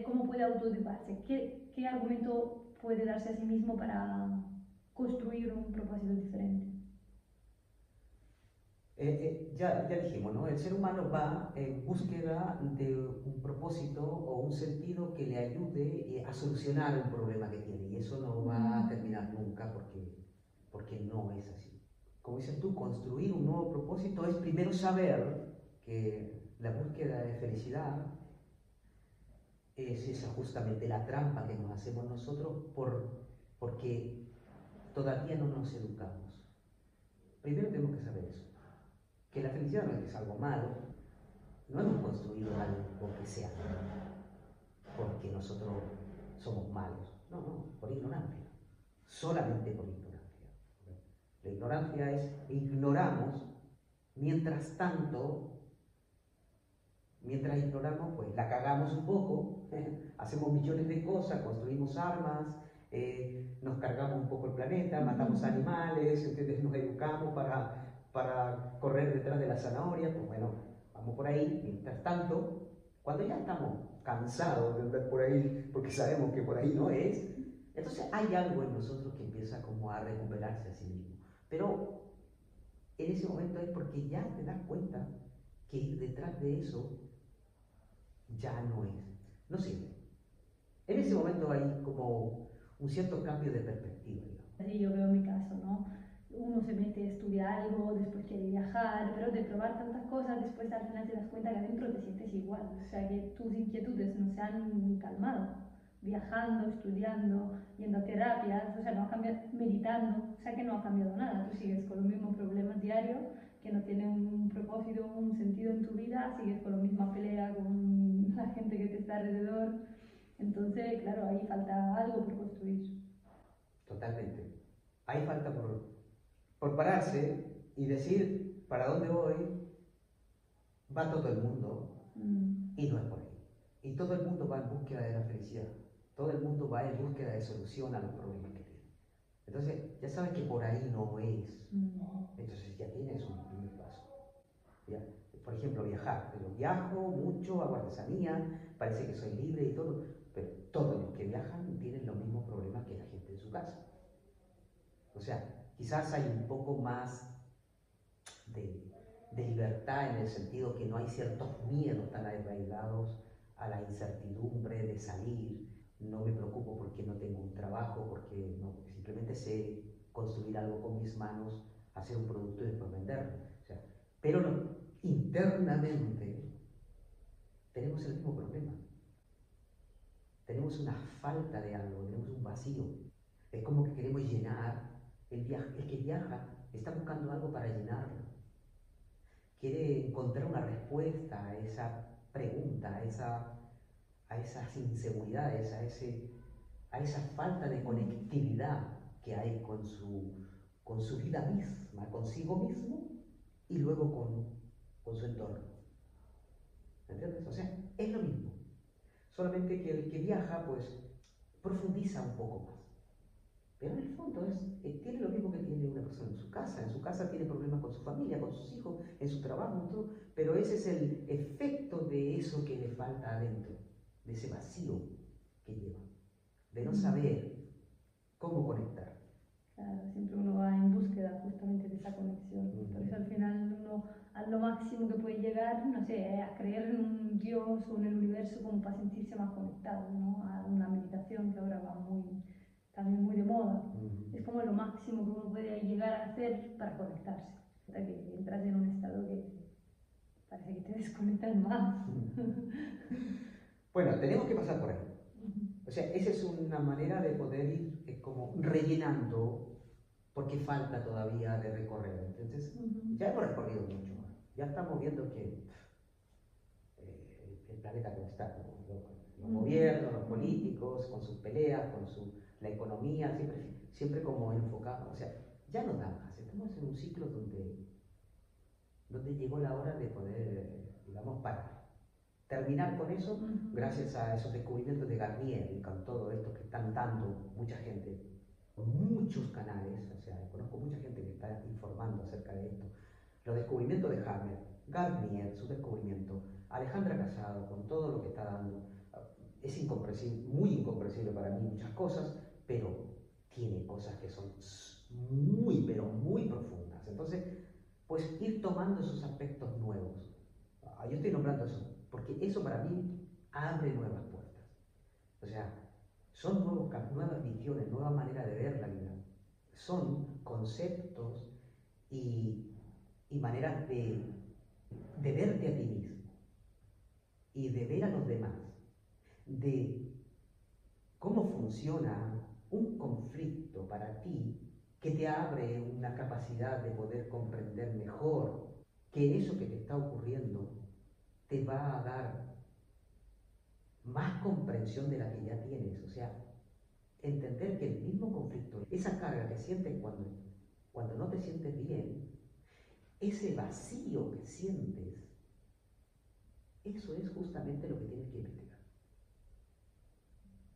Speaker 2: ¿cómo puede autoeducarse? ¿Qué argumento puede darse a sí mismo para construir un propósito diferente?
Speaker 1: Ya dijimos, ¿no? El ser humano va en búsqueda de un propósito o un sentido que le ayude a solucionar un problema que tiene, y eso no va a terminar nunca porque no es así. Como dices tú, construir un nuevo propósito es primero saber que la búsqueda de felicidad es esa justamente la trampa que nos hacemos nosotros porque todavía no nos educamos. Primero tenemos que saber eso, que la felicidad no es que es algo malo, no hemos construido algo que sea porque nosotros somos malos, no, por ignorancia, solamente por ignorancia. La ignorancia es ignoramos Mientras tanto, mientras exploramos, pues la cagamos un poco, hacemos millones de cosas, construimos armas, nos cargamos un poco el planeta, matamos animales, ¿entiendes? Nos educamos para correr detrás de la zanahoria, pues bueno, vamos por ahí. Mientras tanto, cuando ya estamos cansados de andar por ahí, porque sabemos que por ahí no es, entonces hay algo en nosotros que empieza como a recuperarse a sí mismo. Pero en ese momento es porque ya te das cuenta que ir detrás de eso ya no es, no sirve. En ese momento hay como un cierto cambio de perspectiva, digamos.
Speaker 2: Así yo veo mi caso, ¿no? Uno se mete a estudiar algo, después quiere viajar, pero de probar tantas cosas, después al final te das cuenta que adentro te sientes igual, o sea que tus inquietudes no se han calmado, viajando, estudiando, yendo a terapias, o sea, no ha cambiado, meditando, o sea que no ha cambiado nada, tú sigues con los mismos problemas diarios, que no tienen un propósito, un sentido en tu vida, sigues con la misma pelea con la gente que te está alrededor, entonces, claro, ahí falta algo por construir.
Speaker 1: Totalmente. Hay falta por pararse y decir para dónde voy. Va todo el mundo y no es por ahí. Y todo el mundo va en búsqueda de la felicidad. Todo el mundo va en búsqueda de solución a los problemas que tiene. Entonces, ya sabes que por ahí no es. Entonces ya tienes un primer paso. ¿Ya? Por ejemplo, viajar. Yo viajo mucho, hago artesanía, parece que soy libre y todo, pero todos los que viajan tienen los mismos problemas que la gente en su casa. O sea, quizás hay un poco más de libertad en el sentido que no hay ciertos miedos tan arraigados a la incertidumbre de salir. No me preocupo porque no tengo un trabajo, porque no, simplemente sé construir algo con mis manos, hacer un producto y después venderlo. O sea, pero no, internamente tenemos el mismo problema. Tenemos una falta de algo, tenemos un vacío. Es como que queremos llenar. El que viaja está buscando algo para llenarlo. Quiere encontrar una respuesta a esa pregunta, a esas inseguridades, a esa falta de conectividad que hay con su vida misma, consigo mismo y luego con su entorno. ¿Entiendes? O sea, es lo mismo. Solamente que el que viaja, pues, profundiza un poco más. Pero en el fondo tiene lo mismo que tiene una persona en su casa. En su casa tiene problemas con su familia, con sus hijos, en su trabajo, en todo. Pero ese es el efecto de eso que le falta adentro, de ese vacío que lleva, de no saber cómo conectar.
Speaker 2: Claro, siempre uno va en búsqueda justamente de esa conexión. Por eso al final uno a lo máximo que puede llegar, no sé, a creer en un Dios o en el universo como para sentirse más conectado, ¿no? A una meditación que ahora va también muy de moda. Es como lo máximo que uno puede llegar a hacer para conectarse. Hasta que entras en un estado que parece que te desconectas más.
Speaker 1: Bueno, tenemos que pasar por ahí. O sea, esa es una manera de poder ir como rellenando, porque falta todavía de recorrer. Entonces, ya hemos recorrido mucho. Ya estamos viendo que el planeta como está, los gobiernos, los políticos, con sus peleas, la economía, siempre como enfocado. O sea, ya no da más. Estamos en un ciclo donde llegó la hora de poder, digamos, parar. Terminar con eso, gracias a esos descubrimientos de Garnier y con todo esto que están dando mucha gente, muchos canales, o sea, conozco mucha gente que está informando acerca de esto. Los descubrimientos de Garnier, su descubrimiento, Alejandra Casado, con todo lo que está dando, es incomprensible, muy incomprensible para mí muchas cosas, pero tiene cosas que son muy, pero muy profundas. Entonces, pues ir tomando esos aspectos nuevos. Yo estoy nombrando eso, porque eso para mí abre nuevas puertas. O sea, son nuevas visiones, nuevas maneras de ver la vida. Son conceptos y maneras de verte a ti mismo y de ver a los demás, de cómo funciona un conflicto para ti que te abre una capacidad de poder comprender mejor que eso que te está ocurriendo te va a dar más comprensión de la que ya tienes. O sea, entender que el mismo conflicto, esa carga que sientes cuando no te sientes bien, ese vacío que sientes, eso es justamente lo que tienes que investigar.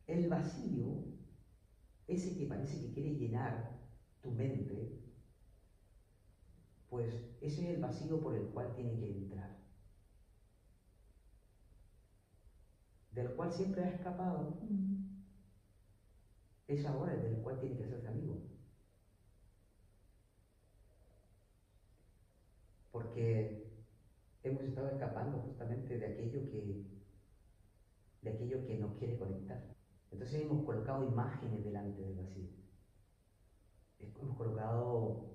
Speaker 1: El vacío, ese que parece que quiere llenar tu mente, pues ese es el vacío por el cual tiene que entrar, del cual siempre ha escapado, es ahora del cual tiene que hacerse amigo. Porque hemos estado escapando justamente de aquello que nos quiere conectar. Entonces hemos colocado imágenes delante del vacío. Hemos colocado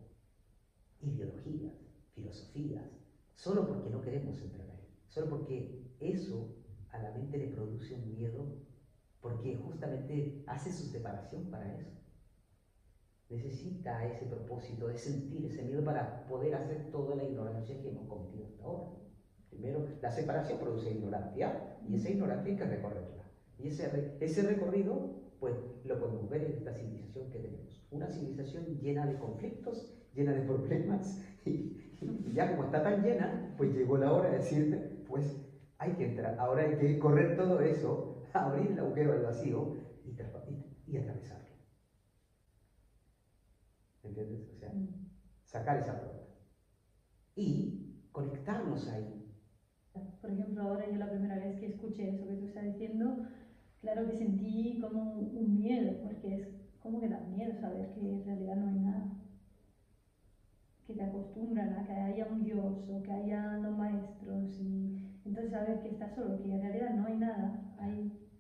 Speaker 1: ideologías, filosofías, solo porque no queremos entrar ahí. Solo porque eso a la mente le produce un miedo, porque justamente hace su separación para eso. Necesita ese propósito de sentir ese miedo para poder hacer toda la ignorancia que hemos cometido hasta ahora. Primero, la separación produce ignorancia y esa ignorancia hay que recorrerla. Y ese recorrido, pues lo podemos ver en esta civilización que tenemos. Una civilización llena de conflictos, llena de problemas y ya como está tan llena, pues llegó la hora de decir, pues hay que entrar, ahora hay que correr todo eso, abrir el agujero del vacío y atravesarlo. ¿Entiendes? O sea, sacar esa puerta y conectarnos ahí.
Speaker 2: Por ejemplo, ahora yo la primera vez que escuché eso que tú estás diciendo, claro que sentí como un miedo, porque es como que da miedo saber que en realidad no hay nada. Que te acostumbran a que haya un Dios o que haya los maestros y entonces saber que estás solo, que en realidad no hay nada, ahí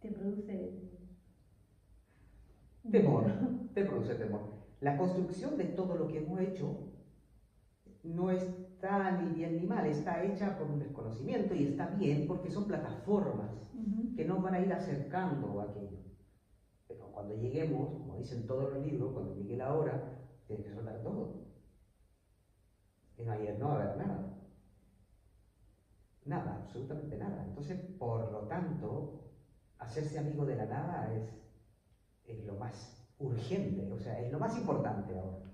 Speaker 2: te produce
Speaker 1: temor, te produce temor. La construcción de todo lo que hemos hecho no está ni bien ni mal, está hecha por un desconocimiento y está bien porque son plataformas que nos van a ir acercando a aquello. Pero cuando lleguemos, como dicen todos los libros, cuando llegue la hora, tienes que soltar todo. Y no va a haber nada. Nada, absolutamente nada. Entonces, por lo tanto, hacerse amigo de la nada es lo más urgente, o sea, es lo más importante ahora.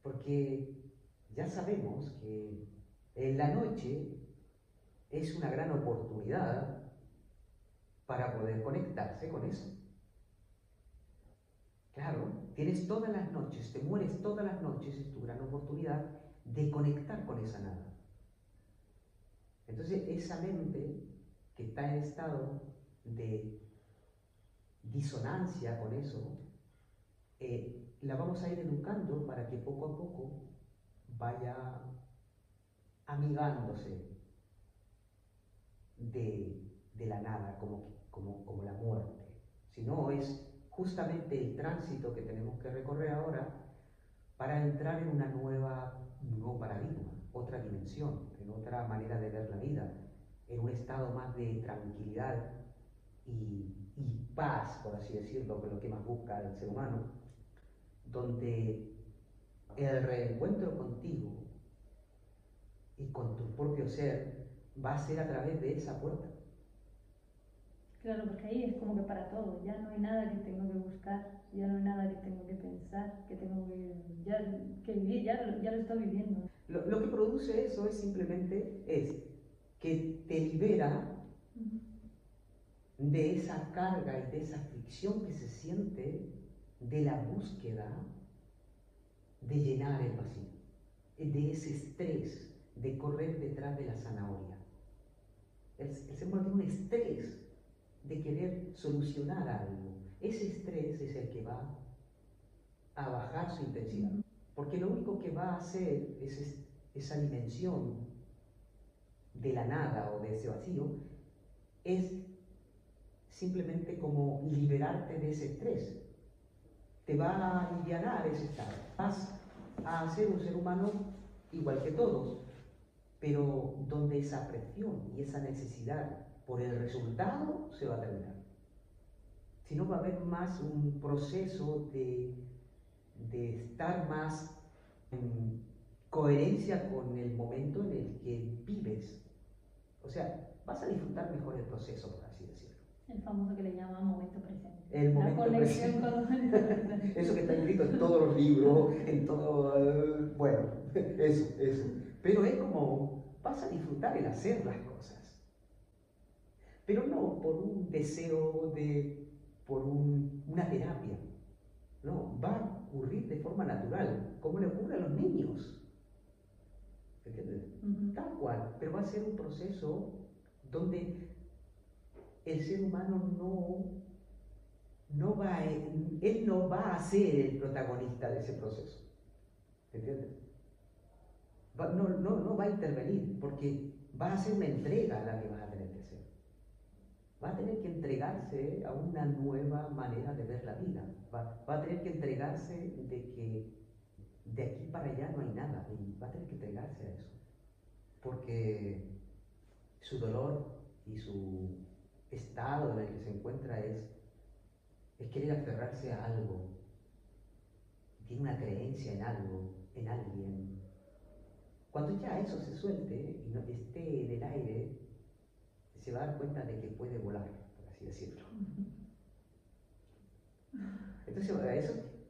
Speaker 1: Porque ya sabemos que en la noche es una gran oportunidad para poder conectarse con eso. Claro, tienes todas las noches, te mueres todas las noches, es tu gran oportunidad de conectar con esa nada. Entonces, esa mente que está en estado de disonancia con eso, la vamos a ir educando para que poco a poco vaya amigándose de la nada, como la muerte. Si no, es justamente el tránsito que tenemos que recorrer ahora para entrar en un nuevo paradigma, otra dimensión, en otra manera de ver la vida, en un estado más de tranquilidad y paz, por así decirlo, que es lo que más busca el ser humano, donde el reencuentro contigo y con tu propio ser va a ser a través de esa puerta.
Speaker 2: Claro, porque ahí es como que para todo, ya no hay nada que tengo que buscar, ya no hay nada que tengo que pensar, que tengo que vivir, ya lo estoy viviendo.
Speaker 1: Lo que produce eso es simplemente que te libera de esa carga y de esa fricción que se siente de la búsqueda de llenar el vacío, de ese estrés de correr detrás de la zanahoria. El ser humano tiene un estrés de querer solucionar algo. Ese estrés es el que va a bajar su intensidad, porque lo único que va a hacer es esa dimensión de la nada o de ese vacío es simplemente como liberarte de ese estrés. Te va a alivianar ese estado. Vas a ser un ser humano igual que todos, pero donde esa presión y esa necesidad por el resultado se va a terminar. Si no, va a haber más un proceso de estar más en coherencia con el momento en el que vives. O sea, vas a disfrutar mejor el proceso, por así decirlo.
Speaker 2: El famoso que le llaman momento presente.
Speaker 1: El momento
Speaker 2: la conexión
Speaker 1: presente.
Speaker 2: con el momento presente.
Speaker 1: Eso que está escrito en todos los libros, en todo, bueno, eso. Pero es como, vas a disfrutar el hacer las cosas. Pero no por un deseo por una terapia. No, va a ocurrir de forma natural, como le ocurre a los niños. ¿Entiendes? Tal cual, pero va a ser un proceso donde el ser humano él no va a ser el protagonista de ese proceso. ¿Entiendes? No va a intervenir, porque va a ser una entrega la que vas a tener que hacer. Va a tener que entregarse a una nueva manera de ver la vida. Va a tener que entregarse de que de aquí para allá no hay nada, y va a tener que entregarse a eso. Porque su dolor y su estado en el que se encuentra es querer aferrarse a algo. Tiene una creencia en algo, en alguien. Cuando ya eso se suelte y no esté en el aire, se va a dar cuenta de que puede volar, por así decirlo. Entonces,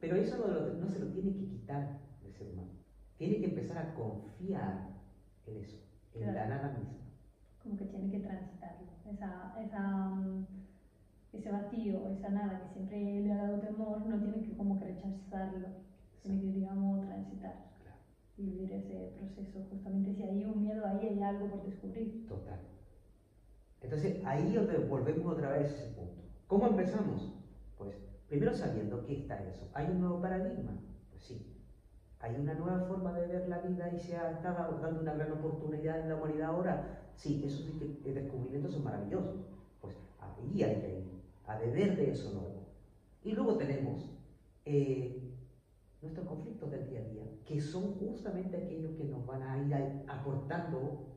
Speaker 1: pero eso no se lo tiene que quitar del ser humano. Tiene que empezar a confiar en eso, en la nada misma.
Speaker 2: Como que tiene que transitarlo, ese vacío, esa nada que siempre le ha dado temor, no tiene que como que rechazarlo, tiene que, digamos, transitar.
Speaker 1: Claro.
Speaker 2: Y vivir ese proceso. Justamente si hay un miedo, ahí hay algo por descubrir.
Speaker 1: Total. Entonces ahí volvemos otra vez a ese punto. ¿Cómo empezamos? Pues primero sabiendo qué está eso. ¿Hay un nuevo paradigma? Pues sí. ¿Hay una nueva forma de ver la vida y se está dando una gran oportunidad en la humanidad ahora? Sí, eso sí que descubrimientos son maravillosos. Pues ahí hay que ir, a beber de eso nuevo. Y luego tenemos nuestros conflictos del día a día, que son justamente aquellos que nos van a ir aportando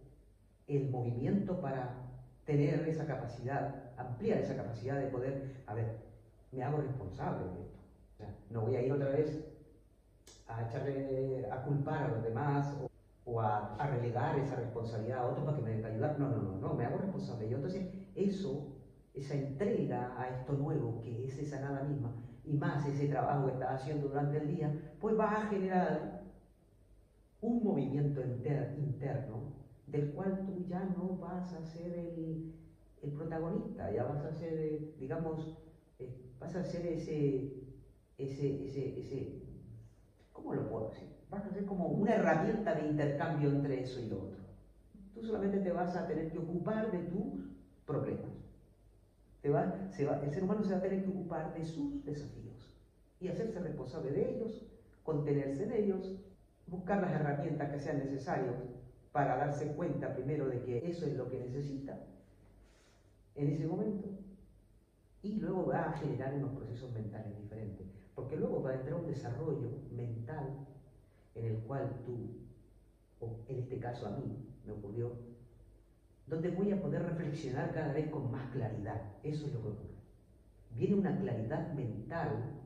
Speaker 1: el movimiento para tener esa capacidad, ampliar esa capacidad de poder, me hago responsable de esto. O sea, no voy a ir otra vez a culpar a los demás o a relegar esa responsabilidad a otros para que me den que ayudar. No, me hago responsable yo. Entonces, esa entrega a esto nuevo, que es esa nada misma, y más ese trabajo que estás haciendo durante el día, pues va a generar un movimiento interno del cual tú ya no vas a ser el protagonista, ya vas a ser, digamos, vas a ser ese, ¿cómo lo puedo decir? Vas a ser como una herramienta de intercambio entre eso y lo otro. Tú solamente te vas a tener que ocupar de tus problemas. El ser humano se va a tener que ocupar de sus desafíos y hacerse responsable de ellos, contenerse en ellos, buscar las herramientas que sean necesarias para darse cuenta primero de que eso es lo que necesita en ese momento, y luego va a generar unos procesos mentales diferentes, porque luego va a entrar un desarrollo mental en el cual tú, o en este caso a mí me ocurrió, donde voy a poder reflexionar cada vez con más claridad. Eso es lo que ocurre. Viene una claridad mental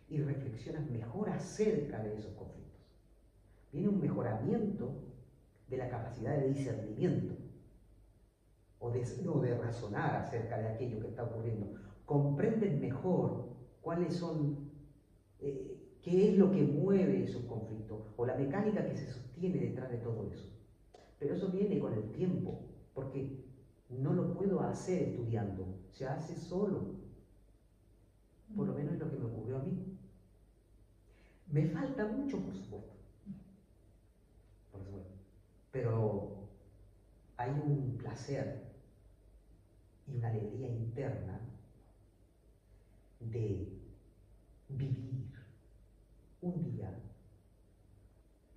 Speaker 1: y reflexionas mejor acerca de esos conflictos. Viene un mejoramiento de la capacidad de discernimiento o de razonar acerca de aquello que está ocurriendo. Comprendes mejor cuáles son, qué es lo que mueve esos conflictos o la mecánica que se sostiene detrás de todo eso. Pero eso viene con el tiempo, porque no lo puedo hacer estudiando, se hace solo. Por lo menos es lo que me ocurrió a mí. Me falta mucho, por supuesto. Pero hay un placer y una alegría interna de vivir un día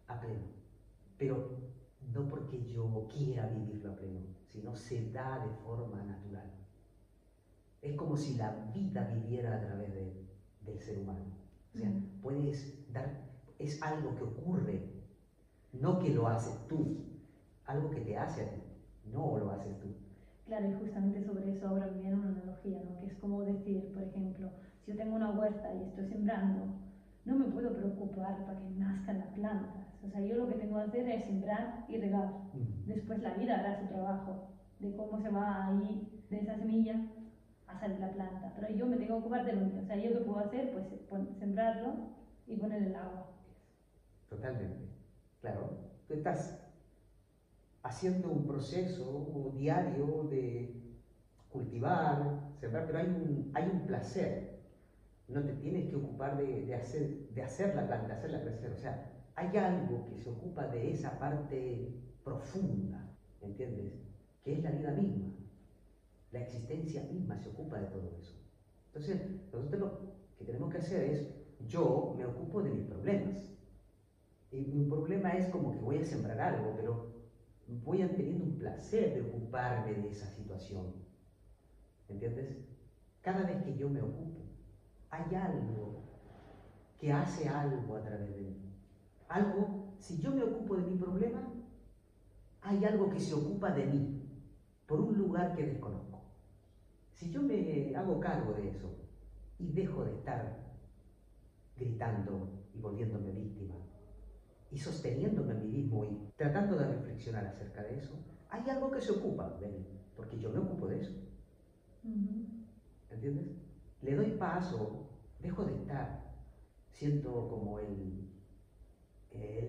Speaker 1: a pleno, pero no porque yo quiera vivirlo a pleno, sino se da de forma natural. Es como si la vida viviera a través del ser humano. O sea, es algo que ocurre, no que lo haces tú, algo que te hace a ti, no lo haces tú.
Speaker 2: Claro, y justamente sobre eso ahora me viene una analogía, ¿no? Que es como decir, por ejemplo, si yo tengo una huerta y estoy sembrando, no me puedo preocupar para que nazcan las plantas. O sea, yo lo que tengo que hacer es sembrar y regar. Después la vida hará su trabajo de cómo se va a ir de esa semilla hacer la planta, pero yo me tengo que ocupar de lo mío. O sea, ¿yo qué puedo hacer? Pues sembrarlo y ponerle el agua.
Speaker 1: Totalmente. Claro, tú estás haciendo un proceso diario de cultivar, sembrar, pero hay un placer. No te tienes que ocupar de hacer la planta, hacerla crecer. O sea, hay algo que se ocupa de esa parte profunda, ¿entiendes? Que es la vida misma. La existencia misma se ocupa de todo eso. Entonces, nosotros lo que tenemos que hacer es, yo me ocupo de mis problemas. Y mi problema es como que voy a sembrar algo, pero voy a teniendo un placer de ocuparme de esa situación. ¿Entiendes? Cada vez que yo me ocupo, hay algo que hace algo a través de mí. Algo, si yo me ocupo de mi problema, hay algo que se ocupa de mí, por un lugar que desconozco. Si yo me hago cargo de eso y dejo de estar gritando y volviéndome víctima y sosteniéndome a mí mismo y tratando de reflexionar acerca de eso, hay algo que se ocupa de mí, porque yo me ocupo de eso. ¿Entiendes? Le doy paso, dejo de estar siendo como el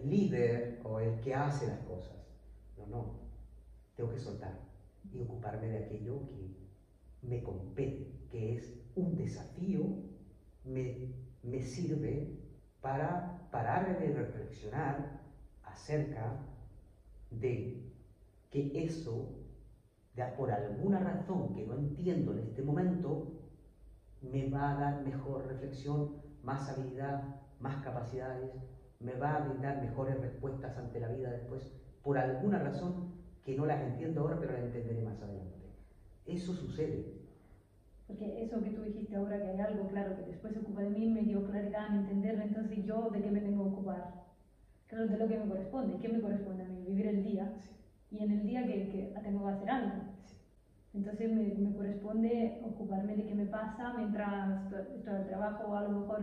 Speaker 1: líder o el que hace las cosas. No, tengo que soltar y ocuparme de aquello que me compete, que es un desafío, me sirve para parar de reflexionar acerca de que eso, por alguna razón que no entiendo en este momento, me va a dar mejor reflexión, más habilidad, más capacidades, me va a brindar mejores respuestas ante la vida después, por alguna razón que no las entiendo ahora, pero las entenderé más adelante. Eso sucede.
Speaker 2: Porque eso que tú dijiste ahora, que hay algo claro que después se ocupa de mí, me dio claridad en entenderlo. Entonces, ¿yo de qué me tengo que ocupar? Claro, de lo que me corresponde. ¿Qué me corresponde a mí? Vivir el día.
Speaker 1: Sí.
Speaker 2: Y en el día que tengo que hacer algo.
Speaker 1: Sí.
Speaker 2: Entonces me corresponde ocuparme de qué me pasa mientras estoy al trabajo, o a lo mejor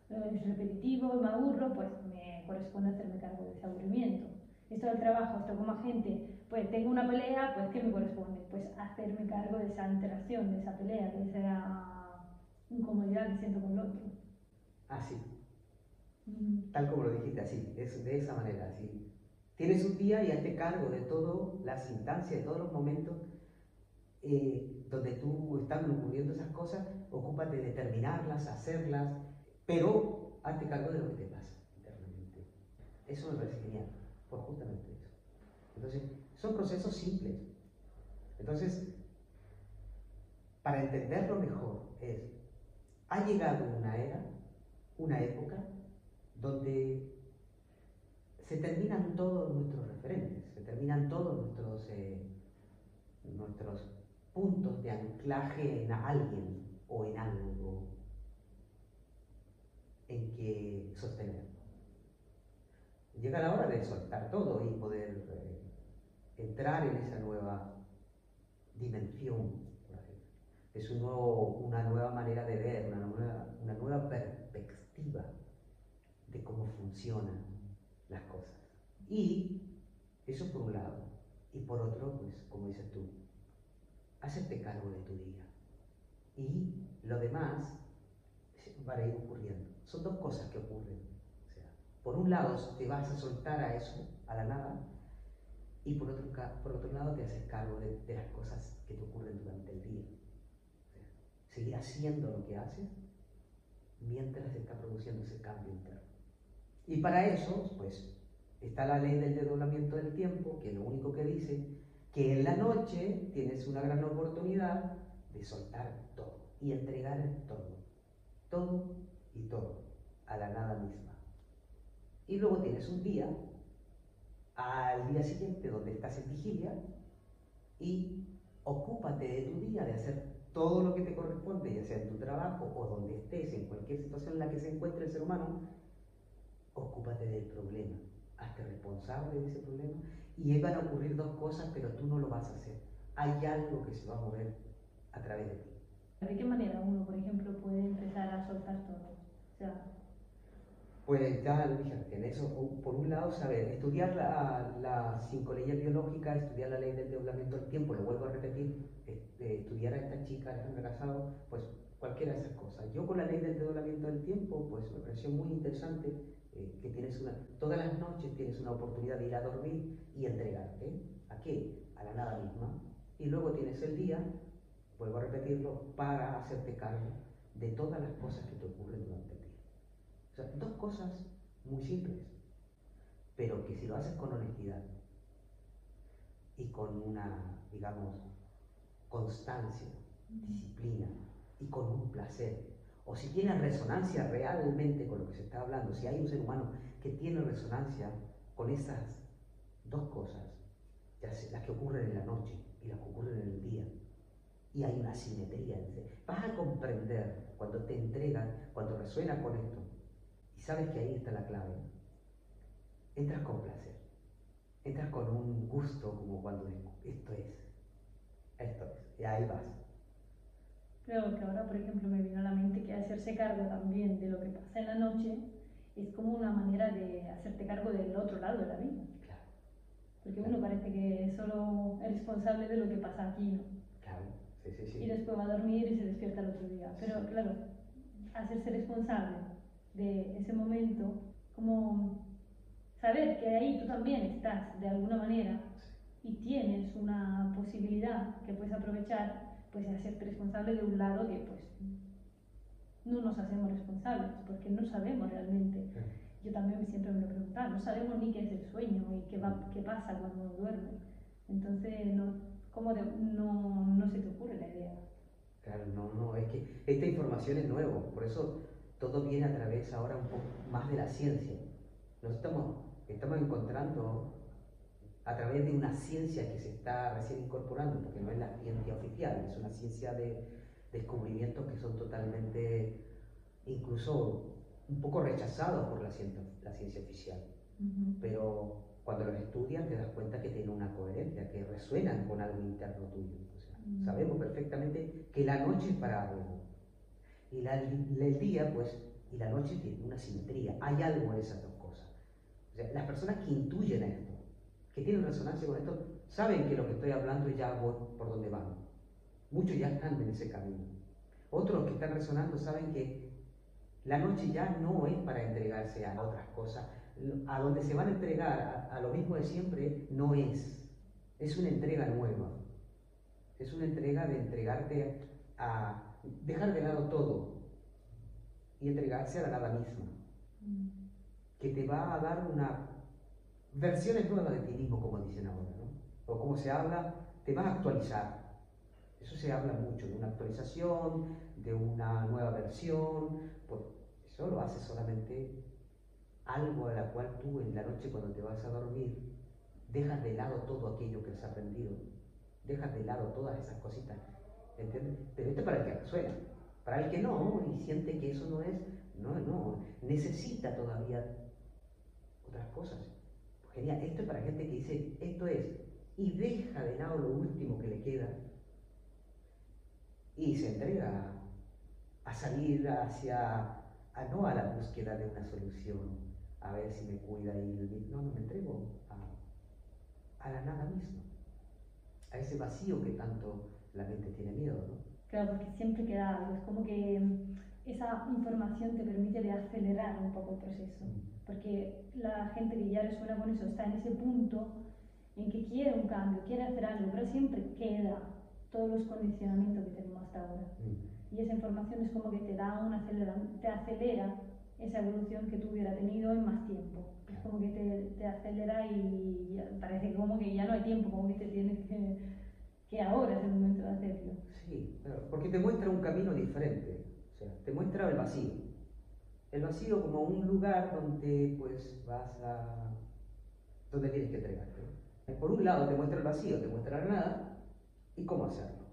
Speaker 2: es repetitivo y me aburro, pues me corresponde hacerme cargo de ese aburrimiento. Estoy al trabajo, estoy con más gente, pues tengo una pelea, pues ¿qué me corresponde? Pues hacerme cargo de esa interacción, de esa pelea, de esa incomodidad que siento con el otro.
Speaker 1: Así. Tal como lo dijiste, así, es de esa manera, así. Tienes un día y hazte cargo de todas las instancias, de todos los momentos donde tú están ocurriendo esas cosas, ocúpate de terminarlas, hacerlas, pero hazte cargo de lo que te pasa internamente. Eso me parece genial, por justamente eso. Entonces, son procesos simples. Entonces, para entenderlo mejor, ha llegado una era, una época, donde se terminan todos nuestros referentes, se terminan todos nuestros puntos de anclaje en alguien o en algo en que sostener. Llega la hora de soltar todo y poder entrar en esa nueva dimensión, es una nueva manera de ver, una nueva perspectiva de cómo funcionan las cosas. Y eso por un lado. Y por otro, pues, como dices tú, hacerte cargo de tu día. Y lo demás va a ir ocurriendo. Son dos cosas que ocurren. O sea, por un lado te vas a soltar a eso, a la nada, y por otro lado te haces cargo de las cosas que te ocurren durante el día. O sea, seguir haciendo lo que haces mientras se está produciendo ese cambio interno. Y para eso, pues, está la ley del desdoblamiento del tiempo, que lo único que dice que en la noche tienes una gran oportunidad de soltar todo y entregar todo y todo, a la nada misma. Y luego tienes un día, al día siguiente, donde estás en vigilia, y ocúpate de tu día, de hacer todo lo que te corresponde, ya sea en tu trabajo o donde estés, en cualquier situación en la que se encuentre el ser humano. Ocúpate del problema, hazte responsable de ese problema, y ahí van a ocurrir dos cosas, pero tú no lo vas a hacer. Hay algo que se va a mover a través de ti.
Speaker 2: ¿De qué manera uno, por ejemplo, puede empezar a soltar todo? O sea,
Speaker 1: Pues ya lo dije en eso, por un lado, saber estudiar las 5 leyes biológicas, estudiar la ley del desdoblamiento del tiempo, lo vuelvo a repetir, estudiar a esta chica, Alejandra Casado, pues cualquiera de esas cosas. Yo con la ley del desdoblamiento del tiempo, pues me pareció muy interesante que todas las noches tienes una oportunidad de ir a dormir y entregarte. ¿A qué? A la nada misma. Y luego tienes el día, vuelvo a repetirlo, para hacerte cargo de todas las cosas que te ocurren durante el día. O sea, 2 cosas muy simples, pero que si lo haces con honestidad y con una, digamos, constancia, disciplina y con un placer, o si tiene resonancia realmente con lo que se está hablando, si hay un ser humano que tiene resonancia con esas 2 cosas, las que ocurren en la noche y las que ocurren en el día, y hay una simetría, vas a comprender cuando te entregan, cuando resuena con esto, y sabes que ahí está la clave, entras con placer, entras con un gusto como cuando esto es, y ahí vas.
Speaker 2: Creo que ahora, por ejemplo, me vino a la mente que hacerse cargo también de lo que pasa en la noche es como una manera de hacerte cargo del otro lado de la vida.
Speaker 1: Claro.
Speaker 2: Porque uno parece que solo es responsable de lo que pasa aquí, ¿no?
Speaker 1: Claro, sí.
Speaker 2: Y después va a dormir y se despierta el otro día. Pero claro, hacerse responsable de ese momento, como saber que ahí tú también estás de alguna manera y tienes una posibilidad que puedes aprovechar, pues hacerte responsable de un lado que pues no nos hacemos responsables porque no sabemos realmente. Yo también siempre me lo preguntaba, no sabemos ni qué es el sueño y qué pasa cuando uno duerme. Entonces, no se te ocurre la idea.
Speaker 1: Claro, no, es que esta información es nueva, por eso todo viene a través ahora un poco más de la ciencia. Nos estamos encontrando a través de una ciencia que se está recién incorporando, porque no es la ciencia oficial, es una ciencia de descubrimientos que son totalmente, incluso un poco rechazados por la ciencia oficial. Pero cuando los estudias te das cuenta que tienen una coherencia, que resuenan con algo interno tuyo. O sea, sabemos perfectamente que la noche es para algo. Y el día, pues, y la noche tienen una simetría. Hay algo en esas 2 cosas. O sea, las personas que intuyen esto, que tienen resonancia con esto, saben que lo que estoy hablando ya por dónde van. Muchos ya están en ese camino. Otros que están resonando saben que la noche ya no es para entregarse a otras cosas. A donde se van a entregar, a lo mismo de siempre, no es. Es una entrega nueva. Es una entrega de entregarte a dejar de lado todo y entregarse a la nada misma. Que te va a dar versiones nuevas de ti mismo, como dicen ahora, ¿no? O como se habla, te vas a actualizar. Eso se habla mucho, de una actualización, de una nueva versión. Pues eso lo hace solamente algo a la cual tú en la noche cuando te vas a dormir dejas de lado todo aquello que has aprendido, dejas de lado todas esas cositas, ¿entiendes? Pero esto es para el que resuena, para el que no y siente que eso no es, no, necesita todavía otras cosas. Pues genial, esto es para gente que dice esto es y deja de lado lo último que le queda y se entrega a salir no a la búsqueda de una solución, a ver si me cuida y no, me entrego a la nada misma, a ese vacío que tanto la mente tiene miedo, ¿no?
Speaker 2: Claro, porque siempre queda algo, es como que esa información te permite de acelerar un poco el proceso, porque la gente que ya resuena con eso está en ese punto en que quiere un cambio, quiere hacer algo, pero siempre queda todos los condicionamientos que tenemos hasta ahora. Y esa información es como que te acelera esa evolución que tú hubieras tenido en más tiempo. Es como que te acelera y parece como que ya no hay tiempo, como que te tienes que ahora es el momento de hacerlo.
Speaker 1: Sí, porque te muestra un camino diferente, o sea, te muestra el vacío. El vacío como un lugar donde pues donde tienes que entregarte. Por un lado te muestra el vacío, te muestra la nada y cómo hacerlo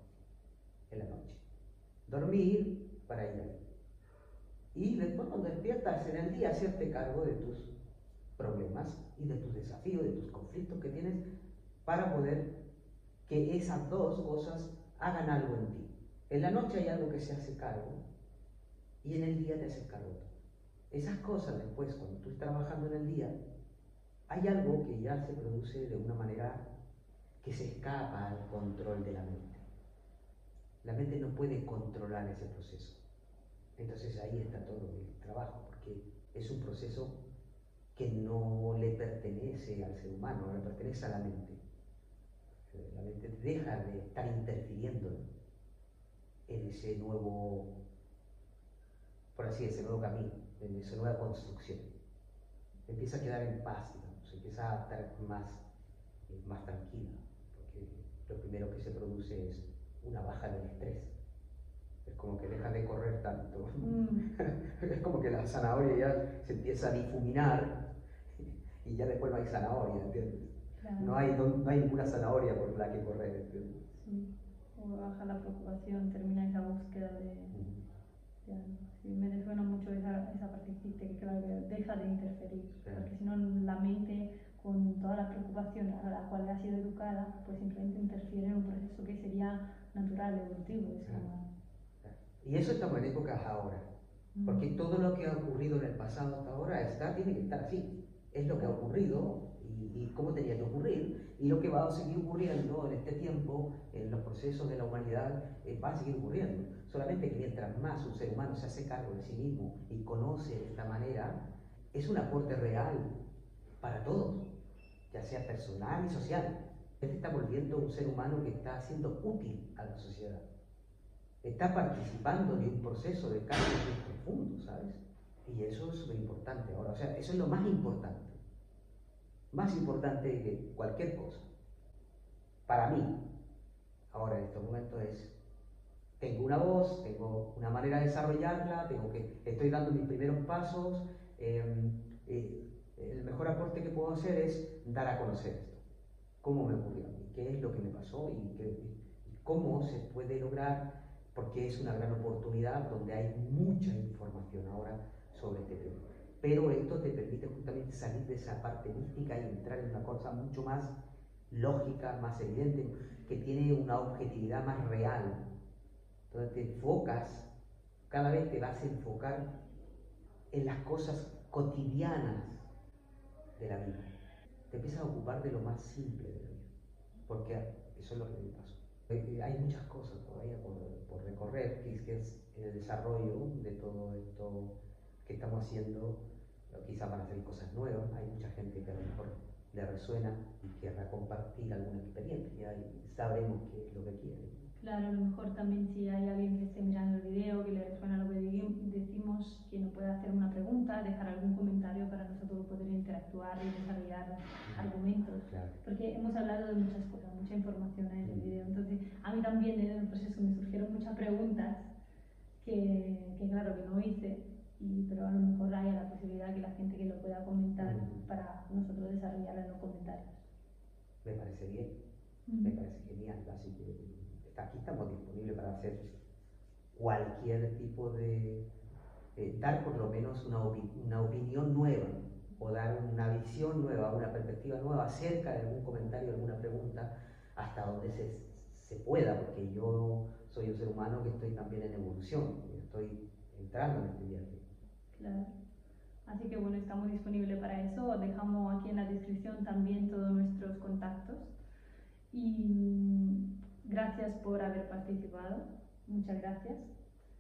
Speaker 1: en la noche. Dormir para ir ahí. Y después cuando despiertas en el día, hacerte cargo de tus problemas y de tus desafíos, de tus conflictos que tienes para poder que esas 2 cosas hagan algo en ti. En la noche hay algo que se hace cargo y en el día te haces cargo tú. Esas cosas después, cuando tú estás trabajando en el día, hay algo que ya se produce de una manera que se escapa al control de la mente. La mente no puede controlar ese proceso. Entonces ahí está todo el trabajo, porque es un proceso que no le pertenece al ser humano, no le pertenece a la mente. La mente deja de estar interfiriendo en ese nuevo, por así decirlo, nuevo camino, en esa nueva construcción. Empieza a quedar en paz, digamos, empieza a estar más tranquila, porque lo primero que se produce es una baja del estrés. Es como que deja de correr tanto. Es como que la zanahoria ya se empieza a difuminar y ya después no hay zanahoria, ¿entiendes? Claro. No hay ninguna zanahoria por la que correr, ¿entiendes?
Speaker 2: Sí, o baja la preocupación, termina esa búsqueda de algo. Sí, me resuena mucho esa parte que dijiste, que claro, deja de interferir, porque si no la mente, con toda la preocupación a la cual ha sido educada, pues simplemente interfiere en un proceso que sería natural, evolutivo.
Speaker 1: Y eso estamos en épocas ahora, porque todo lo que ha ocurrido en el pasado hasta ahora tiene que estar así. Es lo que ha ocurrido y cómo tenía que ocurrir, y lo que va a seguir ocurriendo en este tiempo, en los procesos de la humanidad, va a seguir ocurriendo. Solamente que mientras más un ser humano se hace cargo de sí mismo y conoce de esta manera, es un aporte real para todos, ya sea personal y social. Él está volviendo un ser humano que está siendo útil a la sociedad. Está participando de un proceso de cambio muy profundo, ¿sabes? Y eso es súper importante ahora. O sea, eso es lo más importante. Más importante que cualquier cosa. Para mí, ahora en estos momentos tengo una voz, tengo una manera de desarrollarla, estoy dando mis primeros pasos. El mejor aporte que puedo hacer es dar a conocer esto. ¿Cómo me ocurrió a mí? ¿Qué es lo que me pasó? Y cómo se puede lograr, porque es una gran oportunidad donde hay mucha información ahora sobre este tema. Pero esto te permite justamente salir de esa parte mística y entrar en una cosa mucho más lógica, más evidente, que tiene una objetividad más real. Entonces te enfocas, cada vez te vas a enfocar en las cosas cotidianas de la vida. Te empiezas a ocupar de lo más simple de la vida, porque eso es lo que me pasó. Hay muchas cosas todavía por recorrer, que es el desarrollo de todo esto que estamos haciendo. Quizá van a hacer cosas nuevas, hay mucha gente que a lo mejor le resuena y querrá compartir alguna experiencia y sabremos qué es lo que quiere.
Speaker 2: Claro, a lo mejor también si hay alguien que esté mirando el video, que le resuena lo que decimos, que nos pueda hacer una pregunta, dejar algún comentario para nosotros poder interactuar y desarrollar argumentos.
Speaker 1: Claro.
Speaker 2: Porque hemos hablado de muchas cosas, mucha información en el video. Entonces, a mí también en el proceso me surgieron muchas preguntas que claro, que no hice, pero a lo mejor haya la posibilidad que la gente que lo pueda comentar para nosotros desarrollar en los comentarios.
Speaker 1: Me parece bien, me parece genial, así que aquí estamos disponibles para hacer cualquier tipo de, dar por lo menos una opinión nueva, o dar una visión nueva, una perspectiva nueva acerca de algún comentario, alguna pregunta, hasta donde se pueda, porque yo soy un ser humano que estoy también en evolución, estoy entrando en este viaje.
Speaker 2: Claro. Así que bueno, estamos disponibles para eso. Dejamos aquí en la descripción también todos nuestros contactos. Y gracias por haber participado. Muchas gracias.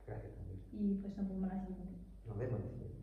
Speaker 1: Gracias también.
Speaker 2: Y pues nos vemos la siguiente.
Speaker 1: Nos vemos la siguiente.